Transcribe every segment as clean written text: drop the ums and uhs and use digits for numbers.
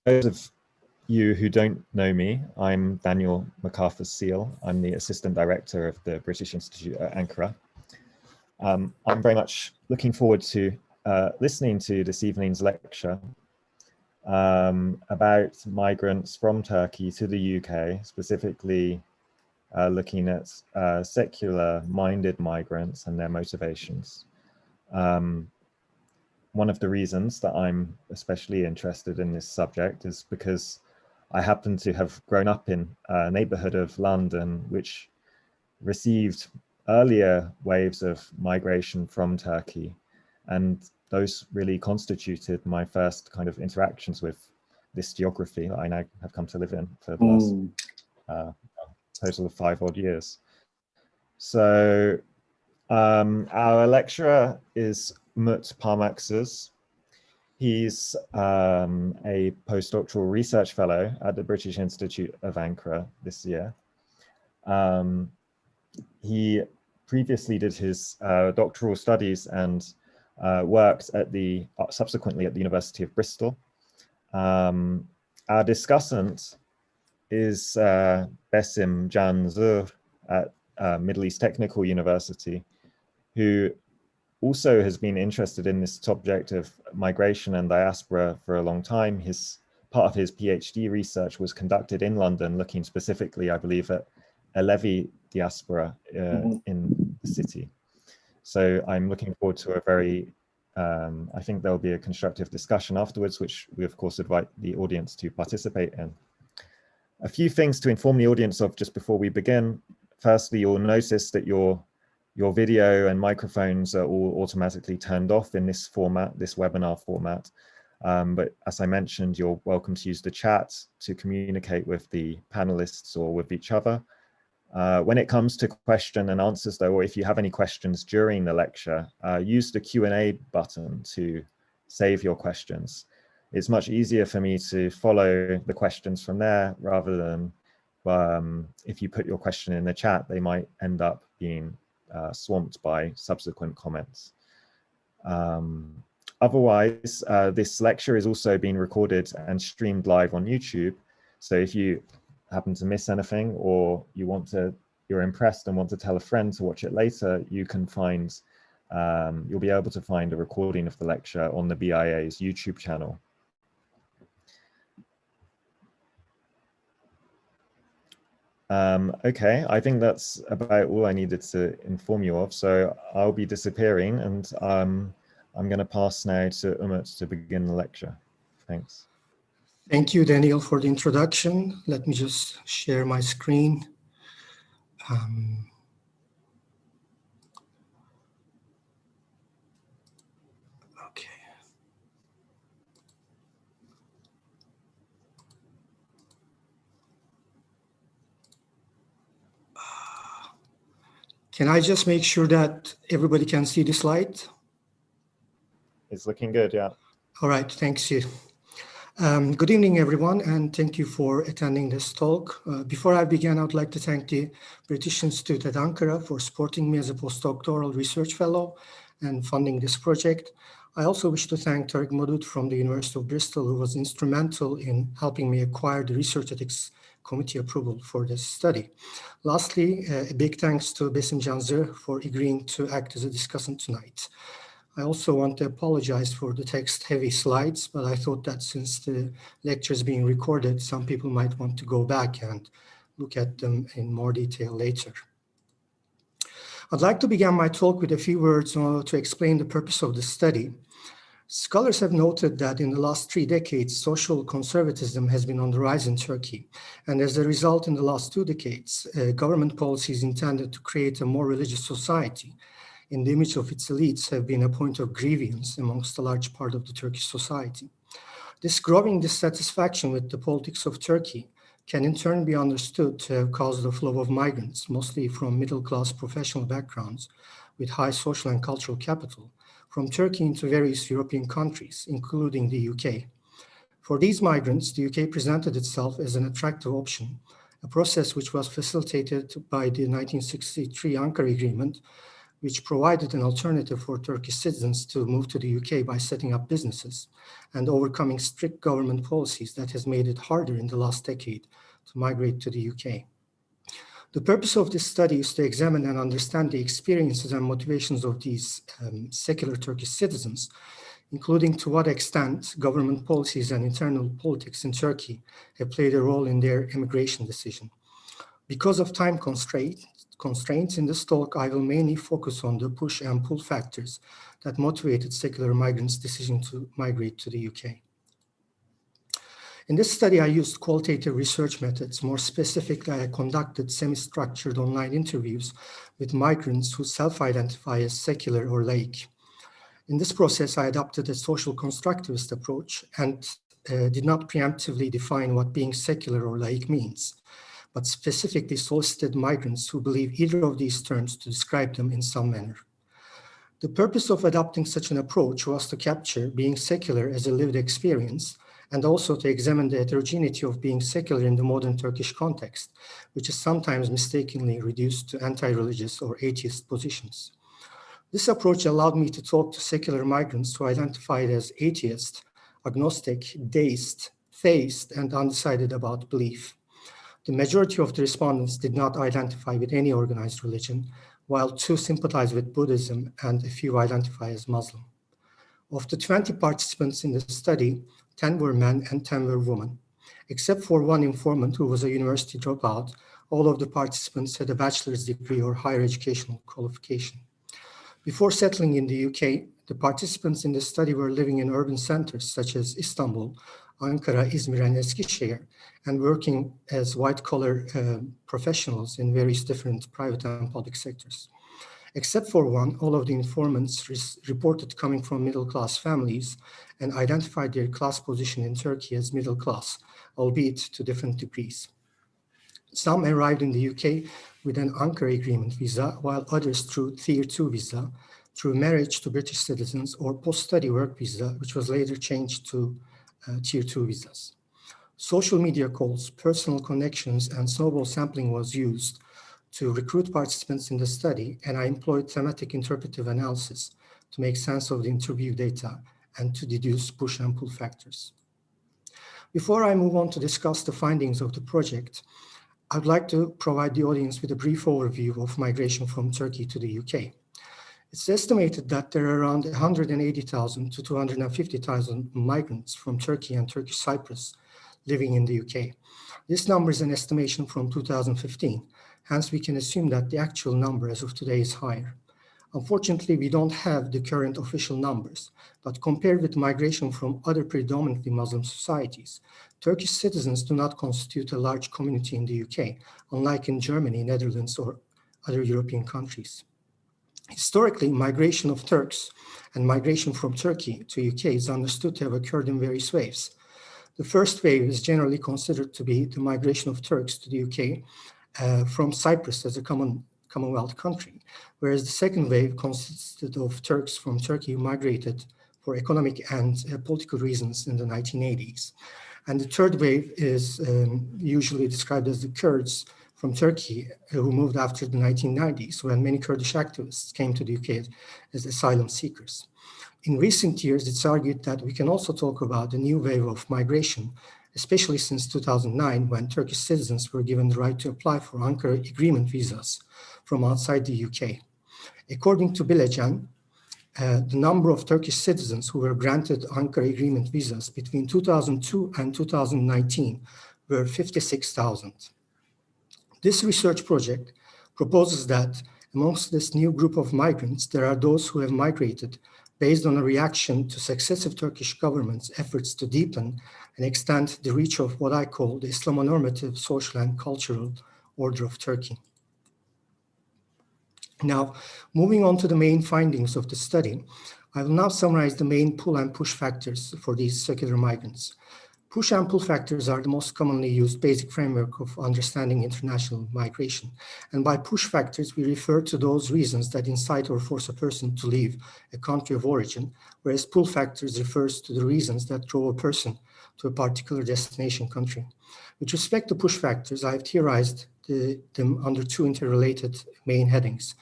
those of you who don't know me, I'm Daniel MacArthur-Seal. I'm the Assistant Director of the British Institute at Ankara. I'm very much looking forward to listening to this evening's lecture about migrants from Turkey to the UK, specifically looking at secular-minded migrants and their motivations. One of the reasons that I'm especially interested in this subject is because I happen to have grown up in a neighborhood of London which received earlier waves of migration from Turkey, and those really constituted my first kind of interactions with this geography that I now have come to live in for the last total of 5 odd years. So our lecturer is Umut Parmaksız. He's a postdoctoral research fellow at the British Institute of Ankara this year. He previously did his doctoral studies and worked at subsequently at the University of Bristol. Our discussant is Besim Zırh at Middle East Technical University, who also has been interested in this subject of migration and diaspora for a long time. Part of his PhD research was conducted in London, looking specifically, I believe, at Alevi diaspora in the city. So I'm looking forward to a very, I think there'll be a constructive discussion afterwards, which we of course invite the audience to participate in. A few things to inform the audience of just before we begin. Firstly, you'll notice that your video and microphones are all automatically turned off in this format, this webinar format. But as I mentioned, you're welcome to use the chat to communicate with the panelists or with each other. When it comes to question and answers though, or if you have any questions during the lecture, use the Q&A button to save your questions. It's much easier for me to follow the questions from there rather than if you put your question in the chat, they might end up being swamped by subsequent comments. Otherwise, this lecture is also being recorded and streamed live on YouTube. So if you happen to miss anything, or you're impressed and want to tell a friend to watch it later, you can find, you'll be able to find a recording of the lecture on the BIAA's YouTube channel. Okay, I think that's about all I needed to inform you of. So I'll be disappearing, and I'm going to pass now to Umut to begin the lecture. Thanks. Thank you, Daniel, for the introduction. Let me just share my screen. Okay. Can I just make sure that everybody can see the slide? It's looking good, yeah. All right, thanks you. Good evening, everyone, and thank you for attending this talk. Before I begin, I would like to thank the British Institute at Ankara for supporting me as a postdoctoral research fellow and funding this project. I also wish to thank Tarık Madud from the University of Bristol, who was instrumental in helping me acquire the research ethics committee approval for this study. Lastly, a big thanks to Besim Zırh for agreeing to act as a discussant tonight. I also want to apologize for the text-heavy slides, but I thought that since the lecture is being recorded, some people might want to go back and look at them in more detail later. I'd like to begin my talk with a few words to explain the purpose of the study. Scholars have noted that in the last 3 decades, social conservatism has been on the rise in Turkey. And as a result, in the last 2 decades, government policies intended to create a more religious society in the image of its elites have been a point of grievance amongst a large part of the Turkish society. This growing dissatisfaction with the politics of Turkey can in turn be understood to have caused the flow of migrants, mostly from middle-class professional backgrounds with high social and cultural capital, from Turkey into various European countries, including the UK. For these migrants, the UK presented itself as an attractive option, a process which was facilitated by the 1963 Ankara Agreement, which provided an alternative for Turkish citizens to move to the UK by setting up businesses and overcoming strict government policies that has made it harder in the last decade to migrate to the UK. The purpose of this study is to examine and understand the experiences and motivations of these secular Turkish citizens, including to what extent government policies and internal politics in Turkey have played a role in their immigration decision. Because of time constraints in this talk, I will mainly focus on the push and pull factors that motivated secular migrants' decision to migrate to the UK. In this study, I used qualitative research methods. More specifically, I conducted semi-structured online interviews with migrants who self-identify as secular or laïc. In this process, I adopted a social constructivist approach and did not preemptively define what being secular or laïc means, but specifically solicited migrants who believe either of these terms to describe them in some manner. The purpose of adopting such an approach was to capture being secular as a lived experience and also to examine the heterogeneity of being secular in the modern Turkish context, which is sometimes mistakenly reduced to anti-religious or atheist positions. This approach allowed me to talk to secular migrants who identified as atheist, agnostic, deist, theist, and undecided about belief. The majority of the respondents did not identify with any organized religion, while 2 sympathize with Buddhism and a few identify as Muslim. Of the 20 participants in the study, 10 were men and 10 were women. Except for one informant who was a university dropout, all of the participants had a bachelor's degree or higher educational qualification. Before settling in the UK, the participants in the study were living in urban centers such as Istanbul, Ankara, Izmir, and Eskişehir, and working as white-collar professionals in various different private and public sectors. Except for one, all of the informants reported coming from middle-class families and identified their class position in Turkey as middle class, albeit to different degrees. Some arrived in the UK with an Ankara agreement visa, while others through Tier 2 visa, through marriage to British citizens, or post-study work visa, which was later changed to Tier 2 visas. Social media calls, personal connections, and snowball sampling was used to recruit participants in the study, and I employed thematic interpretive analysis to make sense of the interview data and to deduce push and pull factors. Before I move on to discuss the findings of the project, I'd like to provide the audience with a brief overview of migration from Turkey to the UK. It's estimated that there are around 180,000 to 250,000 migrants from Turkey and Turkish Cyprus living in the UK. This number is an estimation from 2015. Hence, we can assume that the actual number as of today is higher. Unfortunately, we don't have the current official numbers, but compared with migration from other predominantly Muslim societies, Turkish citizens do not constitute a large community in the UK, unlike in Germany, Netherlands, or other European countries. Historically, migration of Turks and migration from Turkey to UK is understood to have occurred in various waves. The first wave is generally considered to be the migration of Turks to the UK from Cyprus as a Commonwealth country, whereas the second wave consisted of Turks from Turkey who migrated for economic and political reasons in the 1980s. And the third wave is usually described as the Kurds from Turkey who moved after the 1990s, when many Kurdish activists came to the UK as asylum seekers. In recent years, it's argued that we can also talk about a new wave of migration, especially since 2009, when Turkish citizens were given the right to apply for Ankara agreement visas from outside the UK. According to BIAA, the number of Turkish citizens who were granted Ankara agreement visas between 2002 and 2019 were 56,000. This research project proposes that amongst this new group of migrants, there are those who have migrated based on a reaction to successive Turkish governments' efforts to deepen and extend the reach of what I call the Islamonormative social and cultural order of Turkey. Now, moving on to the main findings of the study, I will now summarize the main pull and push factors for these secular migrants. Push and pull factors are the most commonly used basic framework of understanding international migration. And by push factors, we refer to those reasons that incite or force a person to leave a country of origin, whereas pull factors refers to the reasons that draw a person to a particular destination country. With respect to push factors, I have theorized them under 2 interrelated main headings.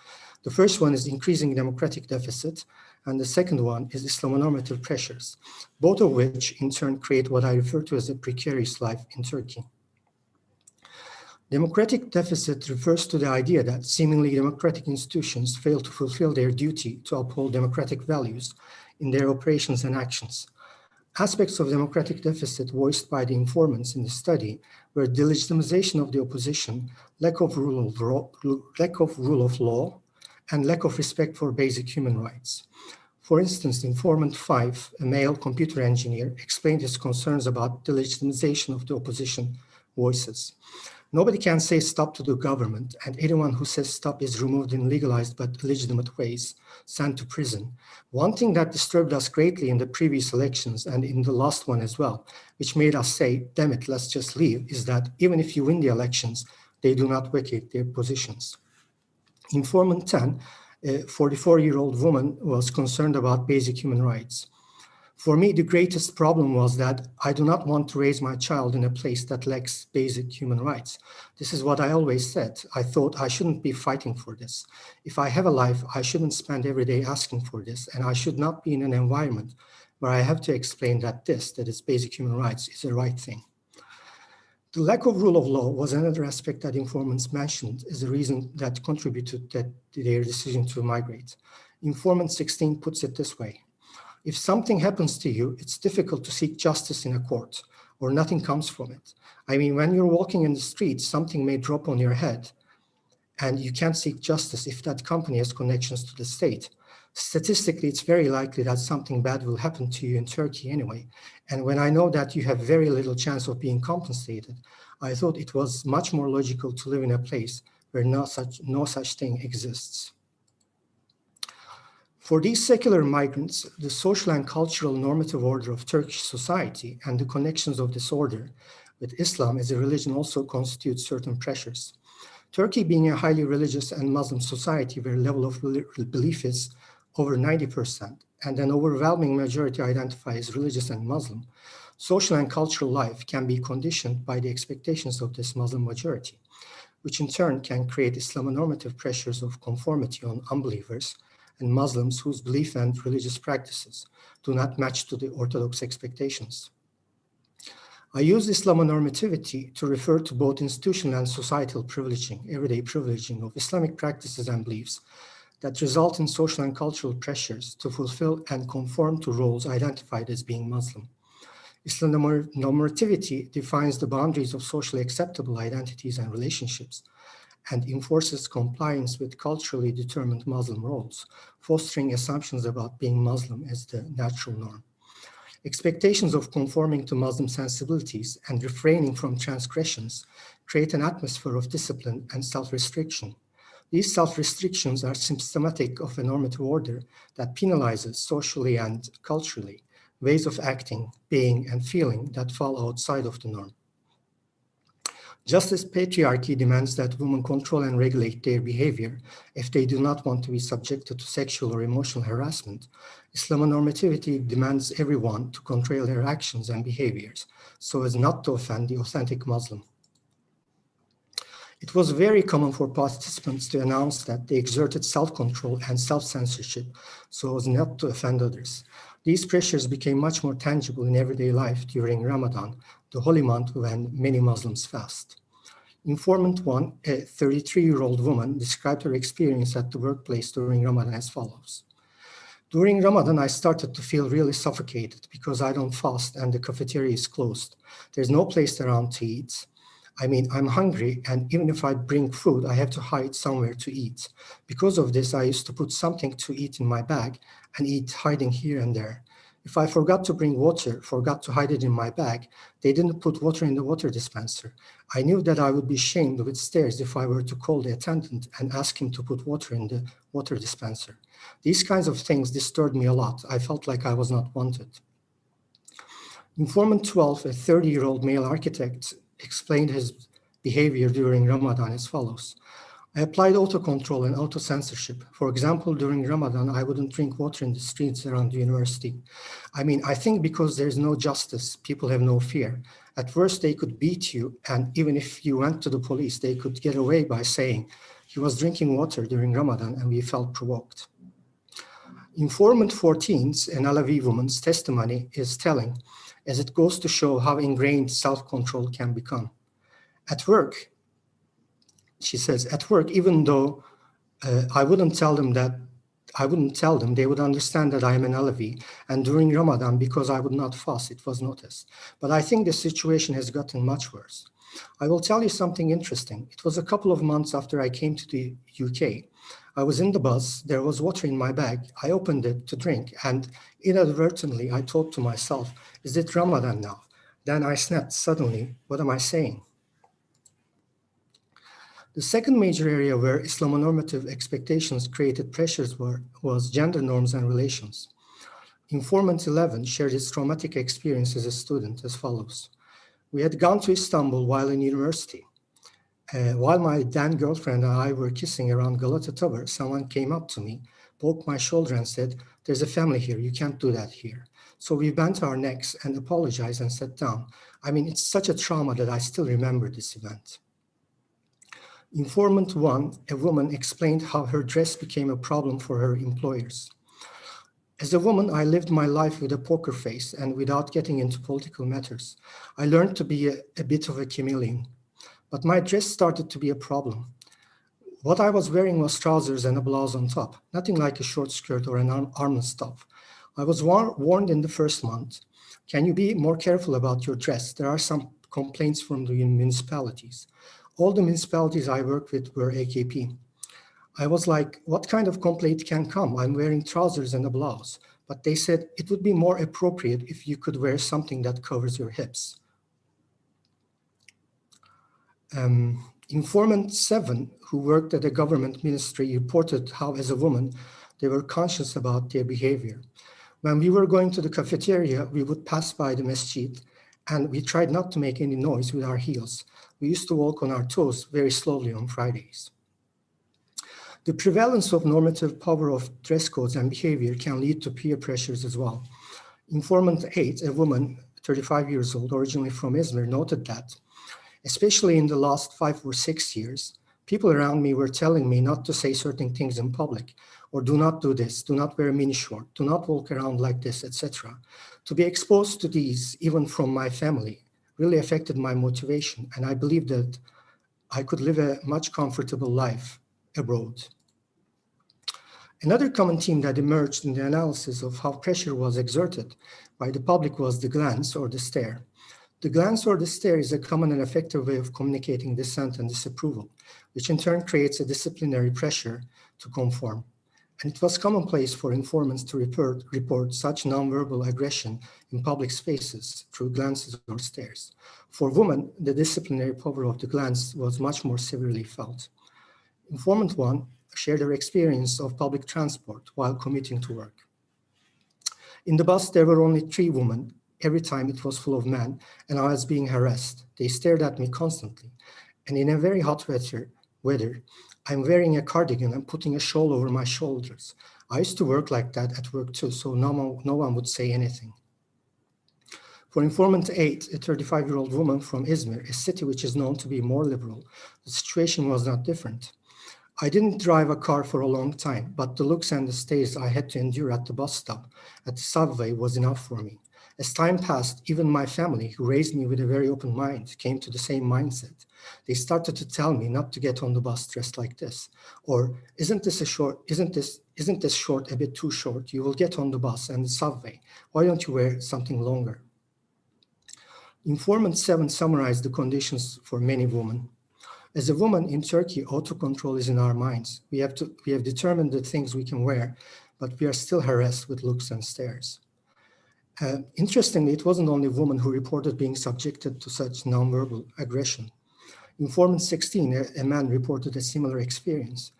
The first one is increasing democratic deficit, and the second one is Islamonormative pressures, both of which in turn create what I refer to as a precarious life in Turkey. Democratic deficit refers to the idea that seemingly democratic institutions fail to fulfill their duty to uphold democratic values in their operations and actions. Aspects of democratic deficit voiced by the informants in the study were delegitimization of the opposition, lack of rule of law, and lack of respect for basic human rights. For instance, informant 5, a male computer engineer, explained his concerns about the legitimization of the opposition voices. Nobody can say stop to the government, and anyone who says stop is removed in legalized but illegitimate ways, sent to prison. One thing that disturbed us greatly in the previous elections and in the last one as well, which made us say, damn it, let's just leave, is that even if you win the elections, they do not vacate their positions. Informant 10, a 44-year-old woman, was concerned about basic human rights. For me, the greatest problem was that I do not want to raise my child in a place that lacks basic human rights. This is what I always said. I thought I shouldn't be fighting for this. If I have a life, I shouldn't spend every day asking for this, and I should not be in an environment where I have to explain that this, that is basic human rights, is the right thing. The lack of rule of law was another aspect that informants mentioned as a reason that contributed to their decision to migrate. Informant 16 puts it this way. If something happens to you, it's difficult to seek justice in a court, or nothing comes from it. I mean, when you're walking in the street, something may drop on your head, and you can't seek justice if that company has connections to the state. Statistically, it's very likely that something bad will happen to you in Turkey anyway. And when I know that you have very little chance of being compensated, I thought it was much more logical to live in a place where no such thing exists. For these secular migrants, the social and cultural normative order of Turkish society and the connections of this order with Islam as a religion also constitute certain pressures. Turkey being a highly religious and Muslim society where level of belief is over 90% and an overwhelming majority identify as religious and Muslim, social and cultural life can be conditioned by the expectations of this Muslim majority, which in turn can create Islamonormative pressures of conformity on unbelievers and Muslims whose belief and religious practices do not match to the orthodox expectations. I use Islamonormativity to refer to both institutional and societal privileging, everyday privileging of Islamic practices and beliefs that result in social and cultural pressures to fulfill and conform to roles identified as being Muslim. Islamonormativity defines the boundaries of socially acceptable identities and relationships and enforces compliance with culturally determined Muslim roles, fostering assumptions about being Muslim as the natural norm. Expectations of conforming to Muslim sensibilities and refraining from transgressions create an atmosphere of discipline and self-restriction. These self-restrictions are symptomatic of a normative order that penalizes socially and culturally ways of acting, being, and feeling that fall outside of the norm. Just as patriarchy demands that women control and regulate their behavior if they do not want to be subjected to sexual or emotional harassment, Islamonormativity demands everyone to control their actions and behaviors so as not to offend the authentic Muslim. It was very common for participants to announce that they exerted self-control and self-censorship so as not to offend others. These pressures became much more tangible in everyday life during Ramadan, the holy month when many Muslims fast. Informant 1, a 33-year-old woman, described her experience at the workplace during Ramadan as follows. During Ramadan, I started to feel really suffocated because I don't fast and the cafeteria is closed. There's no place around to eat. I mean, I'm hungry, and even if I bring food, I have to hide somewhere to eat. Because of this, I used to put something to eat in my bag and eat hiding here and there. If I forgot to bring water, forgot to hide it in my bag, they didn't put water in the water dispenser. I knew that I would be shamed with stares if I were to call the attendant and ask him to put water in the water dispenser. These kinds of things disturbed me a lot. I felt like I was not wanted. Informant 12, a 30-year-old male architect, explained his behavior during Ramadan as follows. I applied auto-control and auto-censorship. For example, during Ramadan, I wouldn't drink water in the streets around the university. I mean, I think because there's no justice, people have no fear. At worst, they could beat you, and even if you went to the police, they could get away by saying, He was drinking water during Ramadan and we felt provoked. Informant 14's, an Alawi woman's testimony is telling, as it goes to show how ingrained self-control can become. At work, she says, at work, even though I wouldn't tell them, they would understand that I am an Alawi, and during Ramadan, because I would not fast, it was noticed. But I think the situation has gotten much worse. I will tell you something interesting. It was a couple of months after I came to the UK. I was in the bus, there was water in my bag. I opened it to drink, and inadvertently, I thought to myself, is it Ramadan now? Then I snapped suddenly, what am I saying? The second major area where Islamonormative expectations created pressures was gender norms and relations. Informant 11 shared his traumatic experience as a student as follows. We had gone to Istanbul while in university. While my then girlfriend and I were kissing around Galata Tower, someone came up to me, poked my shoulder and said, there's a family here, you can't do that here. So we bent our necks and apologized and sat down. I mean, it's such a trauma that I still remember this event. Informant 1, a woman, explained how her dress became a problem for her employers. As a woman, I lived my life with a poker face and without getting into political matters. I learned to be a bit of a chameleon, but my dress started to be a problem. What I was wearing was trousers and a blouse on top, nothing like a short skirt or an armless top. I was warned in the first month, can you be more careful about your dress? There are some complaints from the municipalities. All the municipalities I worked with were AKP. I was like, what kind of complaint can come? I'm wearing trousers and a blouse. But they said it would be more appropriate if you could wear something that covers your hips. Informant 7, who worked at a government ministry, reported how, as a woman, they were conscious about their behavior. When we were going to the cafeteria, we would pass by the masjid, and we tried not to make any noise with our heels. We used to walk on our toes very slowly on Fridays. The prevalence of normative power of dress codes and behavior can lead to peer pressures as well. Informant 8, a woman, 35 years old, originally from Izmir, noted that, especially in the last 5 or 6 years, people around me were telling me not to say certain things in public, or do not do this, do not wear a mini short, do not walk around like this, etc. To be exposed to these, even from my family, really affected my motivation, and I believed that I could live a much comfortable life abroad. Another common theme that emerged in the analysis of how pressure was exerted by the public was the glance or the stare. The glance or the stare is a common and effective way of communicating dissent and disapproval, which in turn creates a disciplinary pressure to conform. And it was commonplace for informants to report such nonverbal aggression in public spaces through glances or stares. For women, the disciplinary power of the glance was much more severely felt. Informant 1 shared her experience of public transport while commuting to work. In the bus, there were only 3 women. Every time it was full of men, and I was being harassed. They stared at me constantly. And in a very hot weather, I'm wearing a cardigan and putting a shawl over my shoulders. I used to work like that at work too, so no one would say anything. For Informant 8, a 35-year-old woman from Izmir, a city which is known to be more liberal, the situation was not different. I didn't drive a car for a long time, but the looks and the stares I had to endure at the bus stop, at the subway, was enough for me. As time passed, even my family, who raised me with a very open mind, came to the same mindset. They started to tell me not to get on the bus dressed like this, or isn't this short a bit too short? You will get on the bus and the subway. Why don't you wear something longer? Informant 7 summarized the conditions for many women. As a woman in Turkey, autocontrol is in our minds. We have determined the things we can wear, but we are still harassed with looks and stares. Interestingly, it wasn't only women who reported being subjected to such nonverbal aggression. Informant 16, a man, reported a similar experience.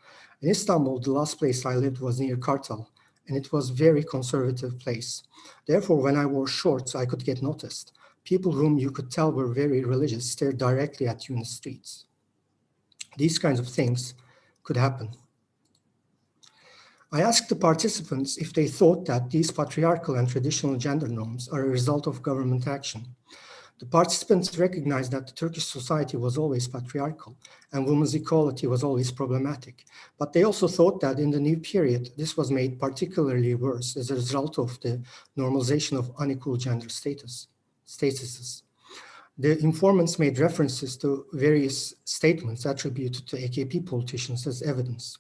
In Istanbul, the last place I lived was near Kartal, and it was a very conservative place. Therefore, when I wore shorts, I could get noticed. People whom you could tell were very religious stared directly at you in the streets. These kinds of things could happen. I asked the participants if they thought that these patriarchal and traditional gender norms are a result of government action. The participants recognized that the Turkish society was always patriarchal and women's equality was always problematic. But they also thought that in the new period, this was made particularly worse as a result of the normalization of unequal gender statuses. The informants made references to various statements attributed to AKP politicians as evidence.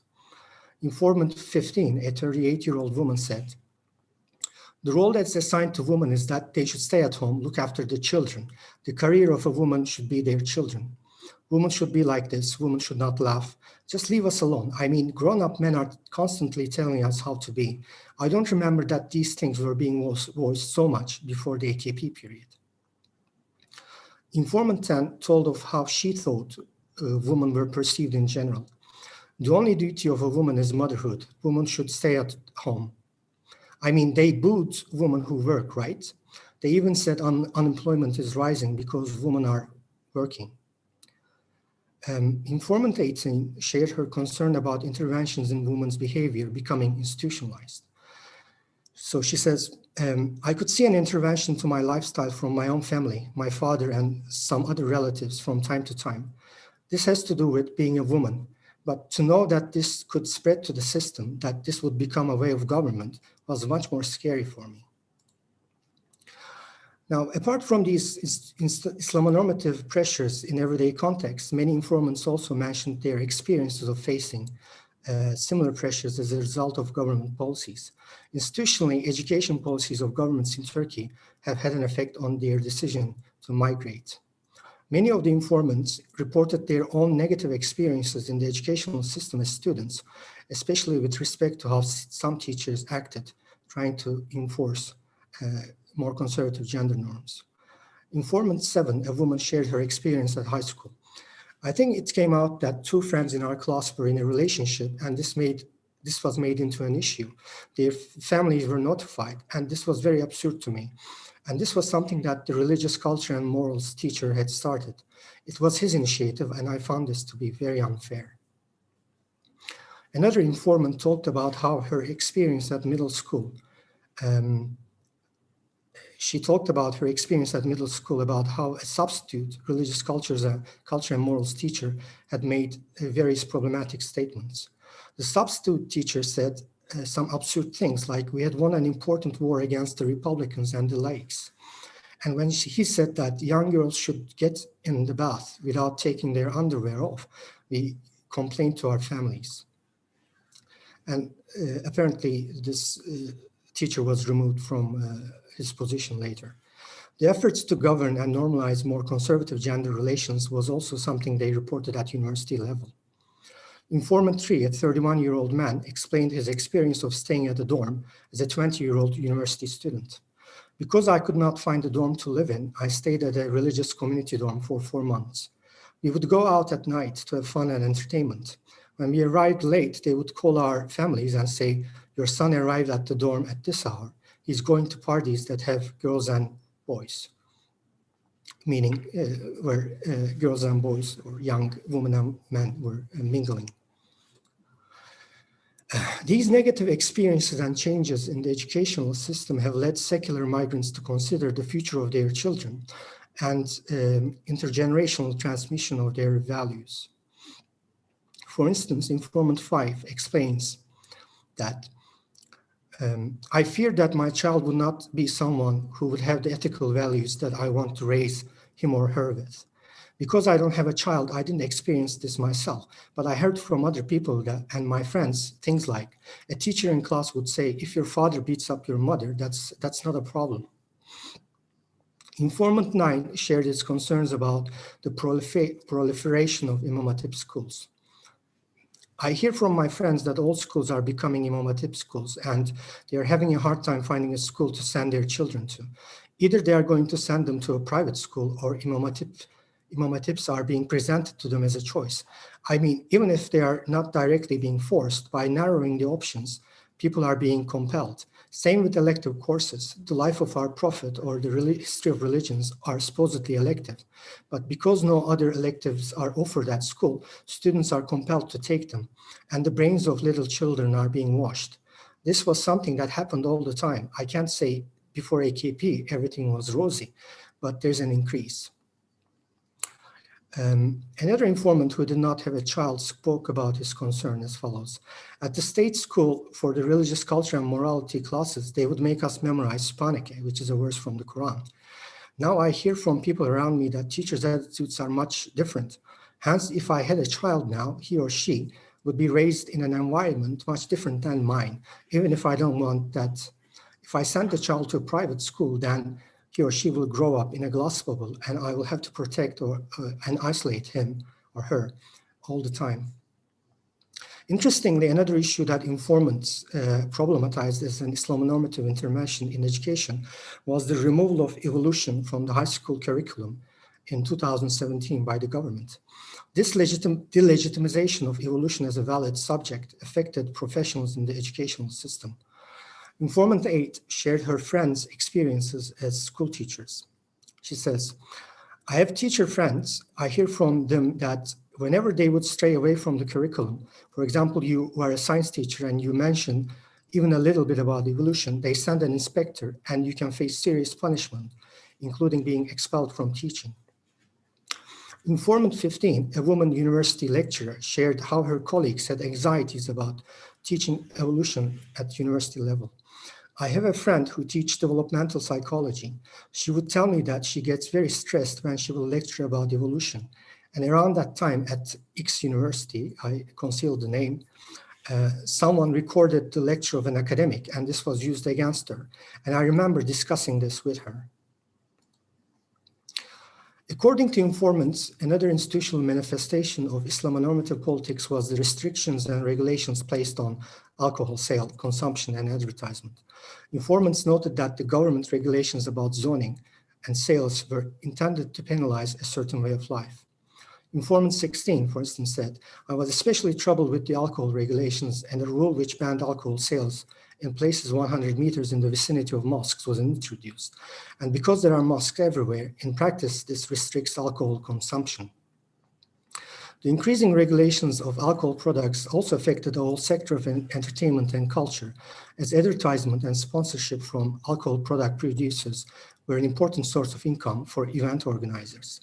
Informant 15, a 38-year-old woman, said, "The role that's assigned to women is that they should stay at home, look after the children. The career of a woman should be their children. Women should be like this. Women should not laugh. Just leave us alone. I mean, grown-up men are constantly telling us how to be. I don't remember that these things were being voiced so much before the AKP period." Informant 10 told of how she thought women were perceived in general. "The only duty of a woman is motherhood. Women should stay at home. I mean, they booed women who work, right? They even said unemployment is rising because women are working." Informant 18 shared her concern about interventions in women's behavior becoming institutionalized. So she says, "I could see an intervention to my lifestyle from my own family, my father and some other relatives from time to time. This has to do with being a woman. But to know that this could spread to the system, that this would become a way of government, was much more scary for me." Now, apart from these Islamonormative pressures in everyday contexts, many informants also mentioned their experiences of facing similar pressures as a result of government policies. Institutionally, education policies of governments in Turkey have had an effect on their decision to migrate. Many of the informants reported their own negative experiences in the educational system as students, especially with respect to how some teachers acted, trying to enforce more conservative gender norms. Informant 7, a woman, shared her experience at high school. "I think it came out that two friends in our class were in a relationship, and this was made into an issue. Their families were notified, and this was very absurd to me. And this was something that the religious culture and morals teacher had started. It was his initiative, and I found this to be very unfair." Another informant talked about how her experience at middle school. She talked about her experience at middle school, about how a substitute religious culture and morals teacher had made various problematic statements. The substitute teacher said some absurd things like, "We had won an important war against the Republicans and the laics." And when he said that young girls should get in the bath without taking their underwear off, we complained to our families. And apparently this teacher was removed from his position later. The efforts to govern and normalize more conservative gender relations was also something they reported at university level. Informant 3, a 31-year-old man, explained his experience of staying at a dorm as a 20-year-old university student. "Because I could not find a dorm to live in, I stayed at a religious community dorm for 4 months. We would go out at night to have fun and entertainment. When we arrived late, they would call our families and say, 'Your son arrived at the dorm at this hour. He's going to parties that have girls and boys,' meaning where girls and boys or young women and men were mingling. These negative experiences and changes in the educational system have led secular migrants to consider the future of their children and intergenerational transmission of their values. For instance, Informant 5 explains that I fear that my child would not be someone who would have the ethical values that I want to raise him or her with. Because I don't have a child, I didn't experience this myself, but I heard from other people and my friends, things like a teacher in class would say, if your father beats up your mother, that's not a problem. Informant 9 shared his concerns about the proliferation of Islamonormative schools. I hear from my friends that all schools are becoming Islamonormative schools and they are having a hard time finding a school to send their children to. Either they are going to send them to a private school or Islamonormatives are being presented to them as a choice. I mean, even if they are not directly being forced, by narrowing the options, people are being compelled. Same with elective courses. The life of our prophet or the history of religions are supposedly elective. But because no other electives are offered at school, students are compelled to take them. And the brains of little children are being washed. This was something that happened all the time. I can't say before AKP, everything was rosy. but there's an increase. Another informant who did not have a child spoke about his concern as follows. At the state school for the religious culture and morality classes, they would make us memorize Subhaneke, which is a verse from the Quran. Now I hear from people around me that teachers' attitudes are much different. Hence, if I had a child now, he or she would be raised in an environment much different than mine, even if I don't want that. If I send the child to a private school, then he or she will grow up in a glass bubble, and I will have to protect and isolate him or her all the time. Interestingly, another issue that informants problematized as an Islamonormative intervention in education was the removal of evolution from the high school curriculum in 2017 by the government. This delegitimization of evolution as a valid subject affected professionals in the educational system. Informant 8 shared her friends' experiences as school teachers. She says, I have teacher friends. I hear from them that whenever they would stray away from the curriculum, for example, you were a science teacher and you mention even a little bit about evolution, they send an inspector and you can face serious punishment, including being expelled from teaching. Informant 15, a woman university lecturer, shared how her colleagues had anxieties about teaching evolution at university level. I have a friend who teaches developmental psychology. She would tell me that she gets very stressed when she will lecture about evolution. And around that time at X University, I concealed the name, someone recorded the lecture of an academic, and this was used against her. And I remember discussing this with her. According to informants, another institutional manifestation of Islamonormative politics was the restrictions and regulations placed on alcohol sale, consumption, and advertisement. Informants noted that the government regulations about zoning and sales were intended to penalize a certain way of life. Informant 16, for instance, said, I was especially troubled with the alcohol regulations, and a rule which banned alcohol sales in places 100 meters in the vicinity of mosques was introduced. And because there are mosques everywhere, in practice, this restricts alcohol consumption. The increasing regulations of alcohol products also affected the whole sector of entertainment and culture, as advertisement and sponsorship from alcohol product producers were an important source of income for event organizers.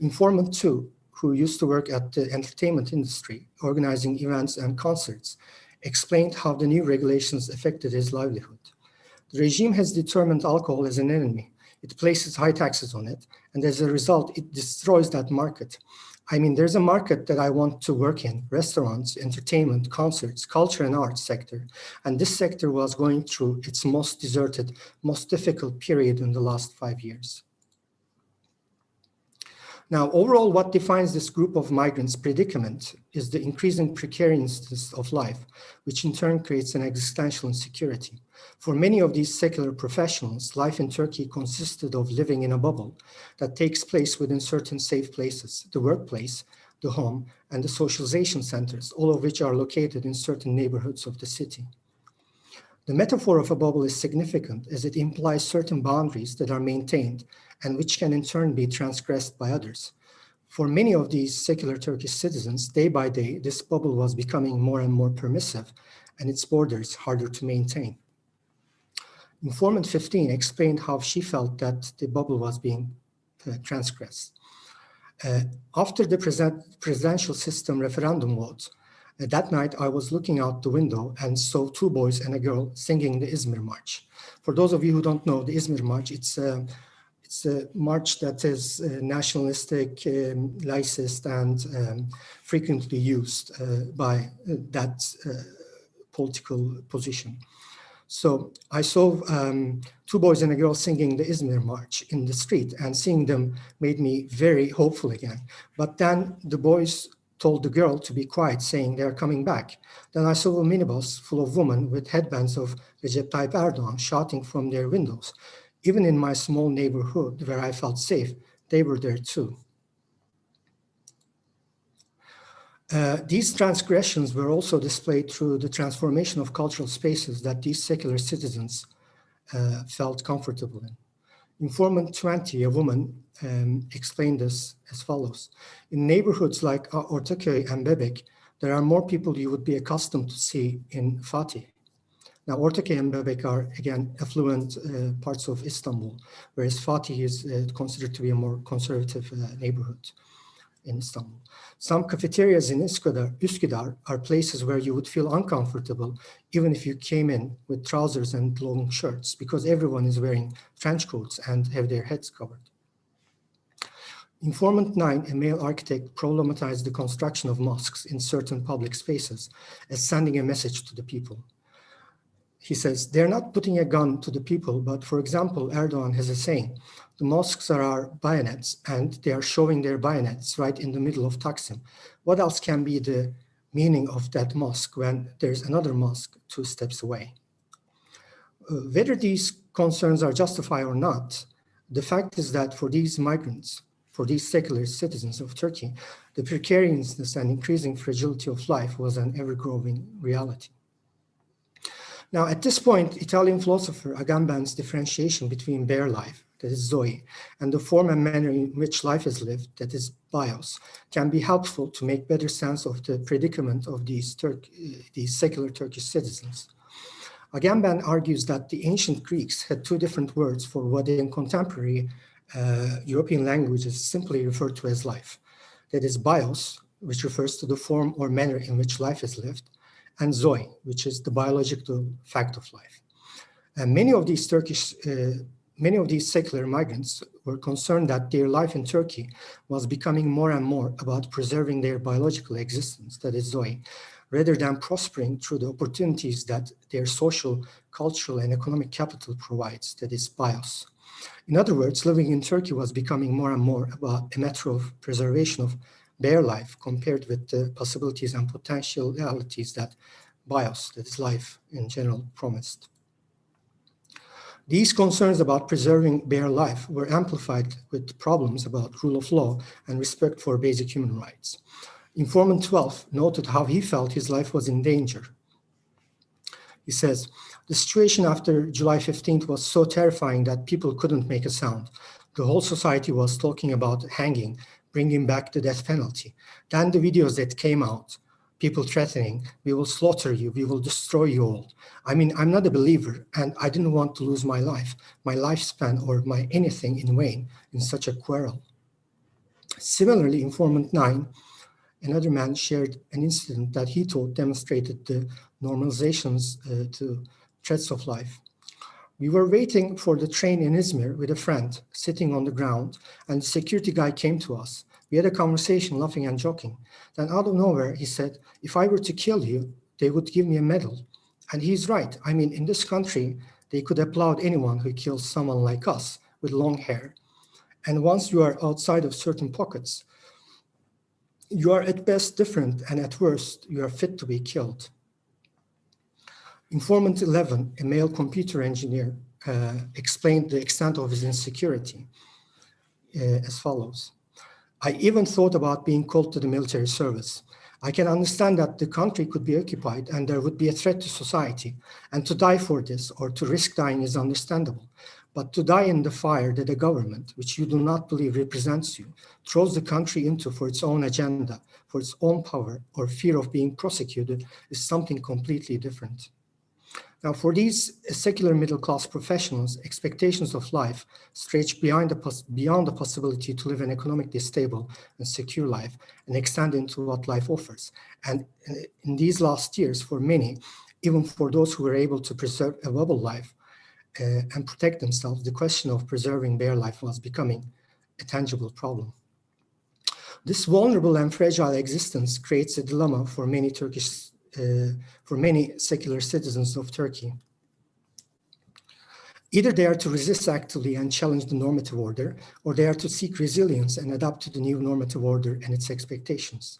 Informant 2, who used to work at the entertainment industry, organizing events and concerts, explained how the new regulations affected his livelihood. The regime has determined alcohol as an enemy. It places high taxes on it, and as a result, it destroys that market. I mean, there's a market that I want to work in, restaurants, entertainment, concerts, culture and arts sector. And this sector was going through its most deserted, most difficult period in the last 5 years. Now, overall, what defines this group of migrants' predicament is the increasing precariousness of life, which in turn creates an existential insecurity. For many of these secular professionals, life in Turkey consisted of living in a bubble that takes place within certain safe places, the workplace, the home, and the socialization centers, all of which are located in certain neighborhoods of the city. The metaphor of a bubble is significant as it implies certain boundaries that are maintained and which can in turn be transgressed by others. For many of these secular Turkish citizens, day by day, this bubble was becoming more and more permissive and its borders harder to maintain. Informant 15 explained how she felt that the bubble was being transgressed. After the presidential system referendum vote, that night I was looking out the window and saw 2 boys and a girl singing the Izmir March. For those of you who don't know the Izmir March, it's a march that is nationalistic, laicist, and frequently used by that political position. So I saw 2 boys and a girl singing the Izmir March in the street, and seeing them made me very hopeful again. But then the boys told the girl to be quiet, saying they are coming back. Then I saw a minibus full of women with headbands of Recep Tayyip Erdogan shouting from their windows. Even in my small neighborhood where I felt safe, they were there too. These transgressions were also displayed through the transformation of cultural spaces that these secular citizens felt comfortable in. Informant 20, a woman, explained this as follows. In neighborhoods like Ortaköy and Bebek, there are more people you would be accustomed to see in Fatih. Now, Ortaköy and Bebek are, again, affluent parts of Istanbul, whereas Fatih is considered to be a more conservative neighborhood in Istanbul. Some cafeterias in Üsküdar are places where you would feel uncomfortable even if you came in with trousers and long shirts, because everyone is wearing trench coats and have their heads covered. Informant 9, a male architect, problematized the construction of mosques in certain public spaces as sending a message to the people. He says, they're not putting a gun to the people, but for example, Erdogan has a saying, the mosques are our bayonets, and they are showing their bayonets right in the middle of Taksim. What else can be the meaning of that mosque when there's another mosque 2 steps away? Whether these concerns are justified or not, the fact is that for these migrants, for these secular citizens of Turkey, the precariousness and increasing fragility of life was an ever-growing reality. Now, at this point, Italian philosopher Agamben's differentiation between bare life, that is Zoe, and the form and manner in which life is lived, that is bios, can be helpful to make better sense of the predicament of these secular Turkish citizens. Agamben argues that the ancient Greeks had 2 different words for what in contemporary European languages simply referred to as life. That is bios, which refers to the form or manner in which life is lived, and zoe, which is the biological fact of life. And many of these secular migrants were concerned that their life in Turkey was becoming more and more about preserving their biological existence, that is zoe, rather than prospering through the opportunities that their social, cultural, and economic capital provides, that is bios. In other words, living in Turkey was becoming more and more about a matter of preservation of bare life compared with the possibilities and potentialities that bios, that is life in general, promised. These concerns about preserving bare life were amplified with problems about rule of law and respect for basic human rights. Informant 12 noted how he felt his life was in danger. He says, the situation after July 15th was so terrifying that people couldn't make a sound. The whole society was talking about hanging, bringing back the death penalty. Then the videos that came out, people threatening, we will slaughter you, we will destroy you all. I mean, I'm not a believer and I didn't want to lose my life, my lifespan or my anything in vain in such a quarrel. Similarly, Informant 9, another man shared an incident that he thought demonstrated the normalizations to threats of life. We were waiting for the train in Izmir with a friend sitting on the ground, and the security guy came to us. We had a conversation, laughing and joking. Then out of nowhere, he said, if I were to kill you, they would give me a medal. And he's right. I mean, in this country, they could applaud anyone who kills someone like us with long hair. And once you are outside of certain pockets, you are at best different, and at worst, you are fit to be killed. Informant 11, a male computer engineer, explained the extent of his insecurity as follows. I even thought about being called to the military service. I can understand that the country could be occupied and there would be a threat to society, and to die for this or to risk dying is understandable. But to die in the fire that a government, which you do not believe represents you, throws the country into for its own agenda, for its own power, or fear of being prosecuted is something completely different. Now, for these secular middle-class professionals, expectations of life stretch beyond the possibility to live an economically stable and secure life and extend into what life offers. And in these last years, for many, even for those who were able to preserve a viable life and protect themselves, the question of preserving bare life was becoming a tangible problem. This vulnerable and fragile existence creates a dilemma for many secular citizens of Turkey. Either they are to resist actively and challenge the normative order, or they are to seek resilience and adapt to the new normative order and its expectations.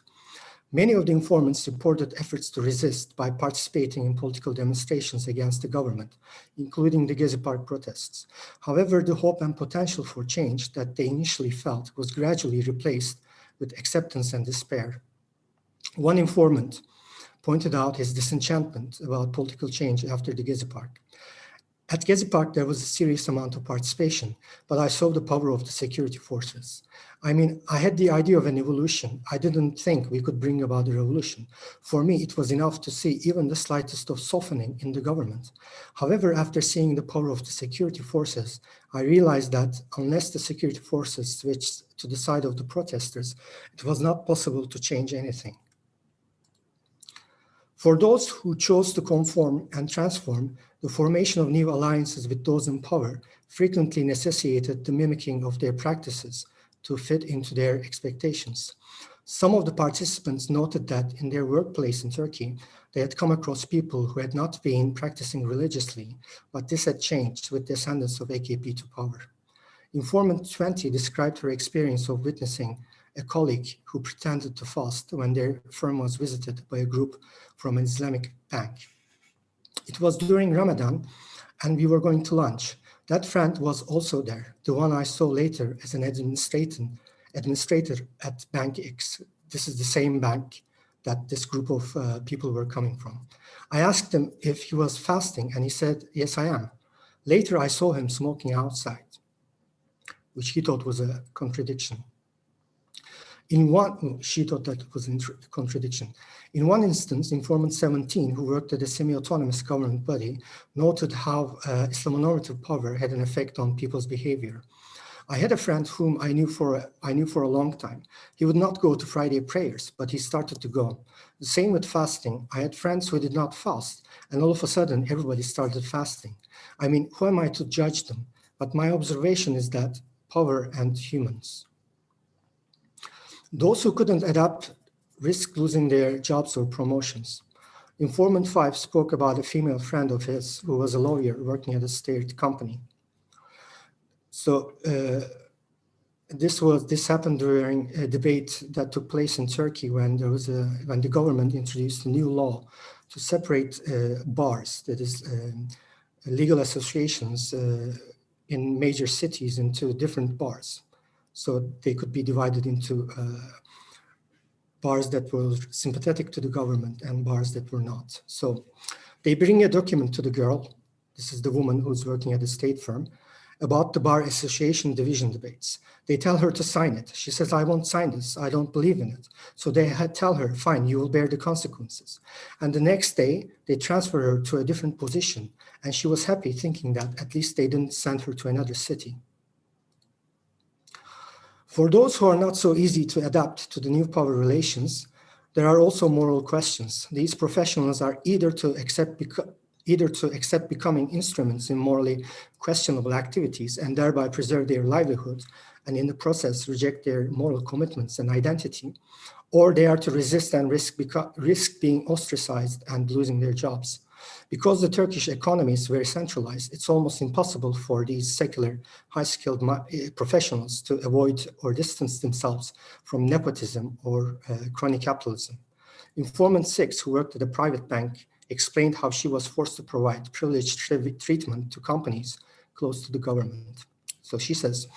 Many of the informants reported efforts to resist by participating in political demonstrations against the government, including the Gezi Park protests. However, the hope and potential for change that they initially felt was gradually replaced with acceptance and despair. One informant pointed out his disenchantment about political change after the Gezi Park. At Gezi Park, there was a serious amount of participation, but I saw the power of the security forces. I mean, I had the idea of an evolution. I didn't think we could bring about a revolution. For me, it was enough to see even the slightest of softening in the government. However, after seeing the power of the security forces, I realized that unless the security forces switched to the side of the protesters, it was not possible to change anything. For those who chose to conform and transform, the formation of new alliances with those in power frequently necessitated the mimicking of their practices to fit into their expectations. Some of the participants noted that in their workplace in Turkey, they had come across people who had not been practicing religiously, but this had changed with the ascendance of AKP to power. Informant 20 described her experience of witnessing a colleague who pretended to fast when their firm was visited by a group from an Islamic bank. It was during Ramadan, and we were going to lunch. That friend was also there, the one I saw later as an administrator at Bank X. This is the same bank that this group of people were coming from. I asked him if he was fasting, and he said, yes, I am. Later, I saw him smoking outside, which he thought was a contradiction. She thought that it was a contradiction. In one instance, informant 17, who worked at a semi-autonomous government body, noted how Islamonormative power had an effect on people's behavior. I had a friend whom I knew for a long time. He would not go to Friday prayers, but he started to go. The same with fasting. I had friends who did not fast, and all of a sudden, everybody started fasting. I mean, who am I to judge them? But my observation is that power and humans. Those who couldn't adapt risked losing their jobs or promotions. Informant 5 spoke about a female friend of his who was a lawyer working at a state company. So this happened during a debate that took place in Turkey when the government introduced a new law to separate bars, that is legal associations in major cities, into different bars. So they could be divided into bars that were sympathetic to the government and bars that were not. So they bring a document to the girl, this is the woman who's working at a state firm, about the bar association division debates. They tell her to sign it. She says, I won't sign this, I don't believe in it. So they tell her, fine, you will bear the consequences. And the next day, they transfer her to a different position. And she was happy thinking that at least they didn't send her to another city. For those who are not so easy to adapt to the new power relations, there are also moral questions. These professionals are either to accept becoming instruments in morally questionable activities and thereby preserve their livelihood, and in the process reject their moral commitments and identity, or they are to resist and risk being ostracized and losing their jobs. Because the Turkish economy is very centralized, it's almost impossible for these secular, high-skilled professionals to avoid or distance themselves from nepotism or crony capitalism. Informant 6, who worked at a private bank, explained how she was forced to provide privileged treatment to companies close to the government. So she says,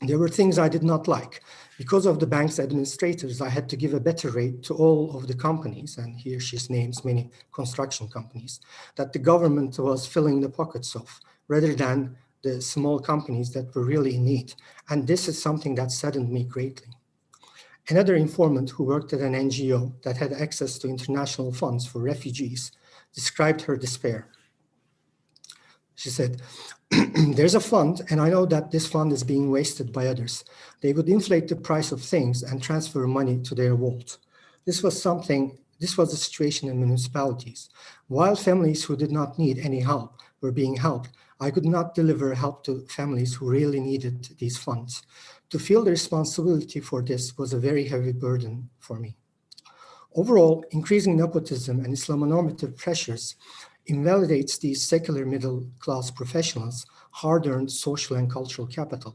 there were things I did not like. Because of the bank's administrators, I had to give a better rate to all of the companies, and here she names many construction companies, that the government was filling the pockets of, rather than the small companies that were really in need. And this is something that saddened me greatly. Another informant who worked at an NGO that had access to international funds for refugees described her despair. She said, there's a fund, and I know that this fund is being wasted by others. They would inflate the price of things and transfer money to their vault. This was the situation in municipalities. While families who did not need any help were being helped, I could not deliver help to families who really needed these funds. To feel the responsibility for this was a very heavy burden for me. Overall, increasing nepotism and Islamonormative pressures invalidates these secular middle-class professionals' hard-earned social and cultural capital.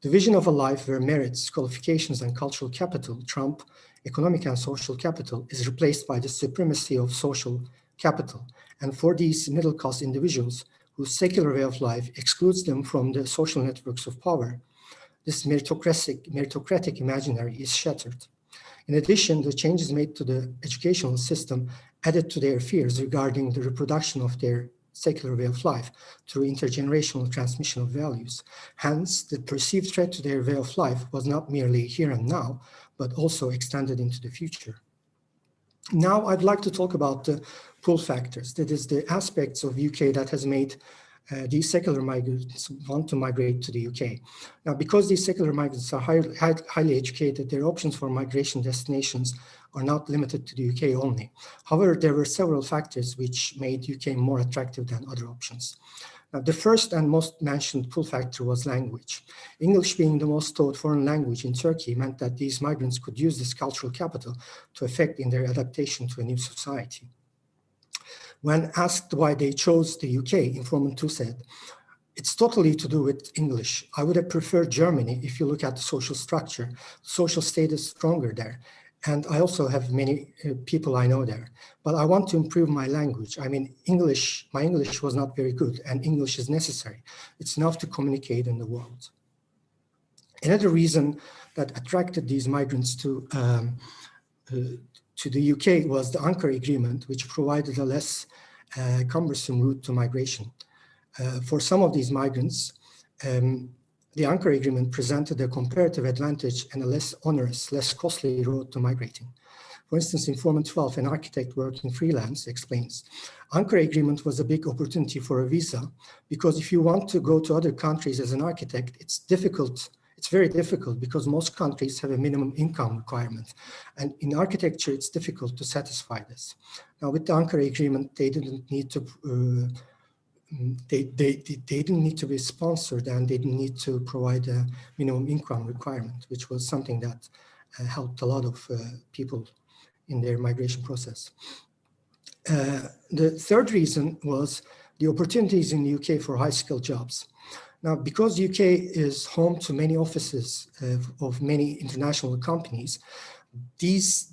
The vision of a life where merits, qualifications, and cultural capital trump economic and social capital is replaced by the supremacy of social capital. And for these middle-class individuals whose secular way of life excludes them from the social networks of power, this meritocratic imaginary is shattered. In addition, the changes made to the educational system added to their fears regarding the reproduction of their secular way of life through intergenerational transmission of values. Hence, the perceived threat to their way of life was not merely here and now, but also extended into the future. Now, I'd like to talk about the pull factors, that is, the aspects of UK that has made these secular migrants want to migrate to the UK. Now, because these secular migrants are highly educated, their options for migration destinations are not limited to the UK only. However, there were several factors which made UK more attractive than other options. Now, the first and most mentioned pull factor was language. English being the most taught foreign language in Turkey meant that these migrants could use this cultural capital to effect in their adaptation to a new society. When asked why they chose the UK, informant 2 said, "It's totally to do with English. I would have preferred Germany if you look at the social structure. Social status stronger there. And I also have many people I know there. But I want to improve my language. I mean, my English was not very good, and English is necessary. It's enough to communicate in the world." Another reason that attracted these migrants to the UK was the Ankara Agreement, which provided a less cumbersome route to migration. For some of these migrants, the Ankara Agreement presented a comparative advantage and a less onerous, less costly road to migrating. For instance, informant 12, an architect working freelance, explains, Ankara Agreement was a big opportunity for a visa because if you want to go to other countries as an architect, it's very difficult because most countries have a minimum income requirement. And in architecture, it's difficult to satisfy this. Now, with the Ankara Agreement, they didn't need to they didn't need to be sponsored, and they didn't need to provide a minimum income requirement, which was something that helped a lot of people in their migration process. The third reason was the opportunities in the UK for high-skilled jobs. Now, because UK is home to many offices of many international companies, this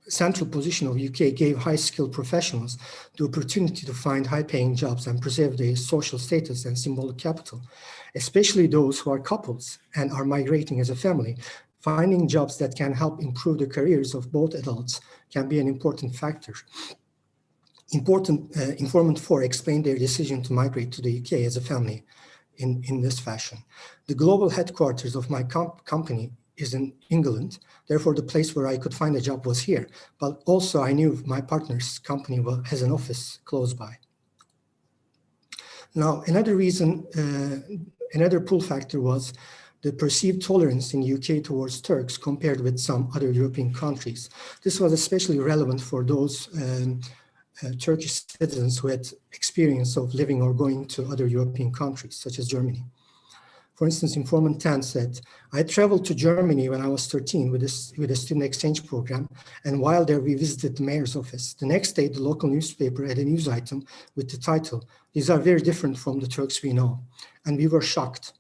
central position of UK gave high-skilled professionals the opportunity to find high-paying jobs and preserve their social status and symbolic capital, especially those who are couples and are migrating as a family. Finding jobs that can help improve the careers of both adults can be an important factor. Informant 4 explained their decision to migrate to the UK as a family in this fashion. The global headquarters of my company is in England. Therefore, the place where I could find a job was here. But also I knew my partner's company has an office close by. Now, another reason, another pull factor was the perceived tolerance in the UK towards Turks compared with some other European countries. This was especially relevant for those Turkish citizens who had experience of living or going to other European countries, such as Germany. For instance, informant 10 said, I traveled to Germany when I was 13 with a student exchange program, and while there we visited the mayor's office. The next day, the local newspaper had a news item with the title, "These are very different from the Turks we know," and we were shocked.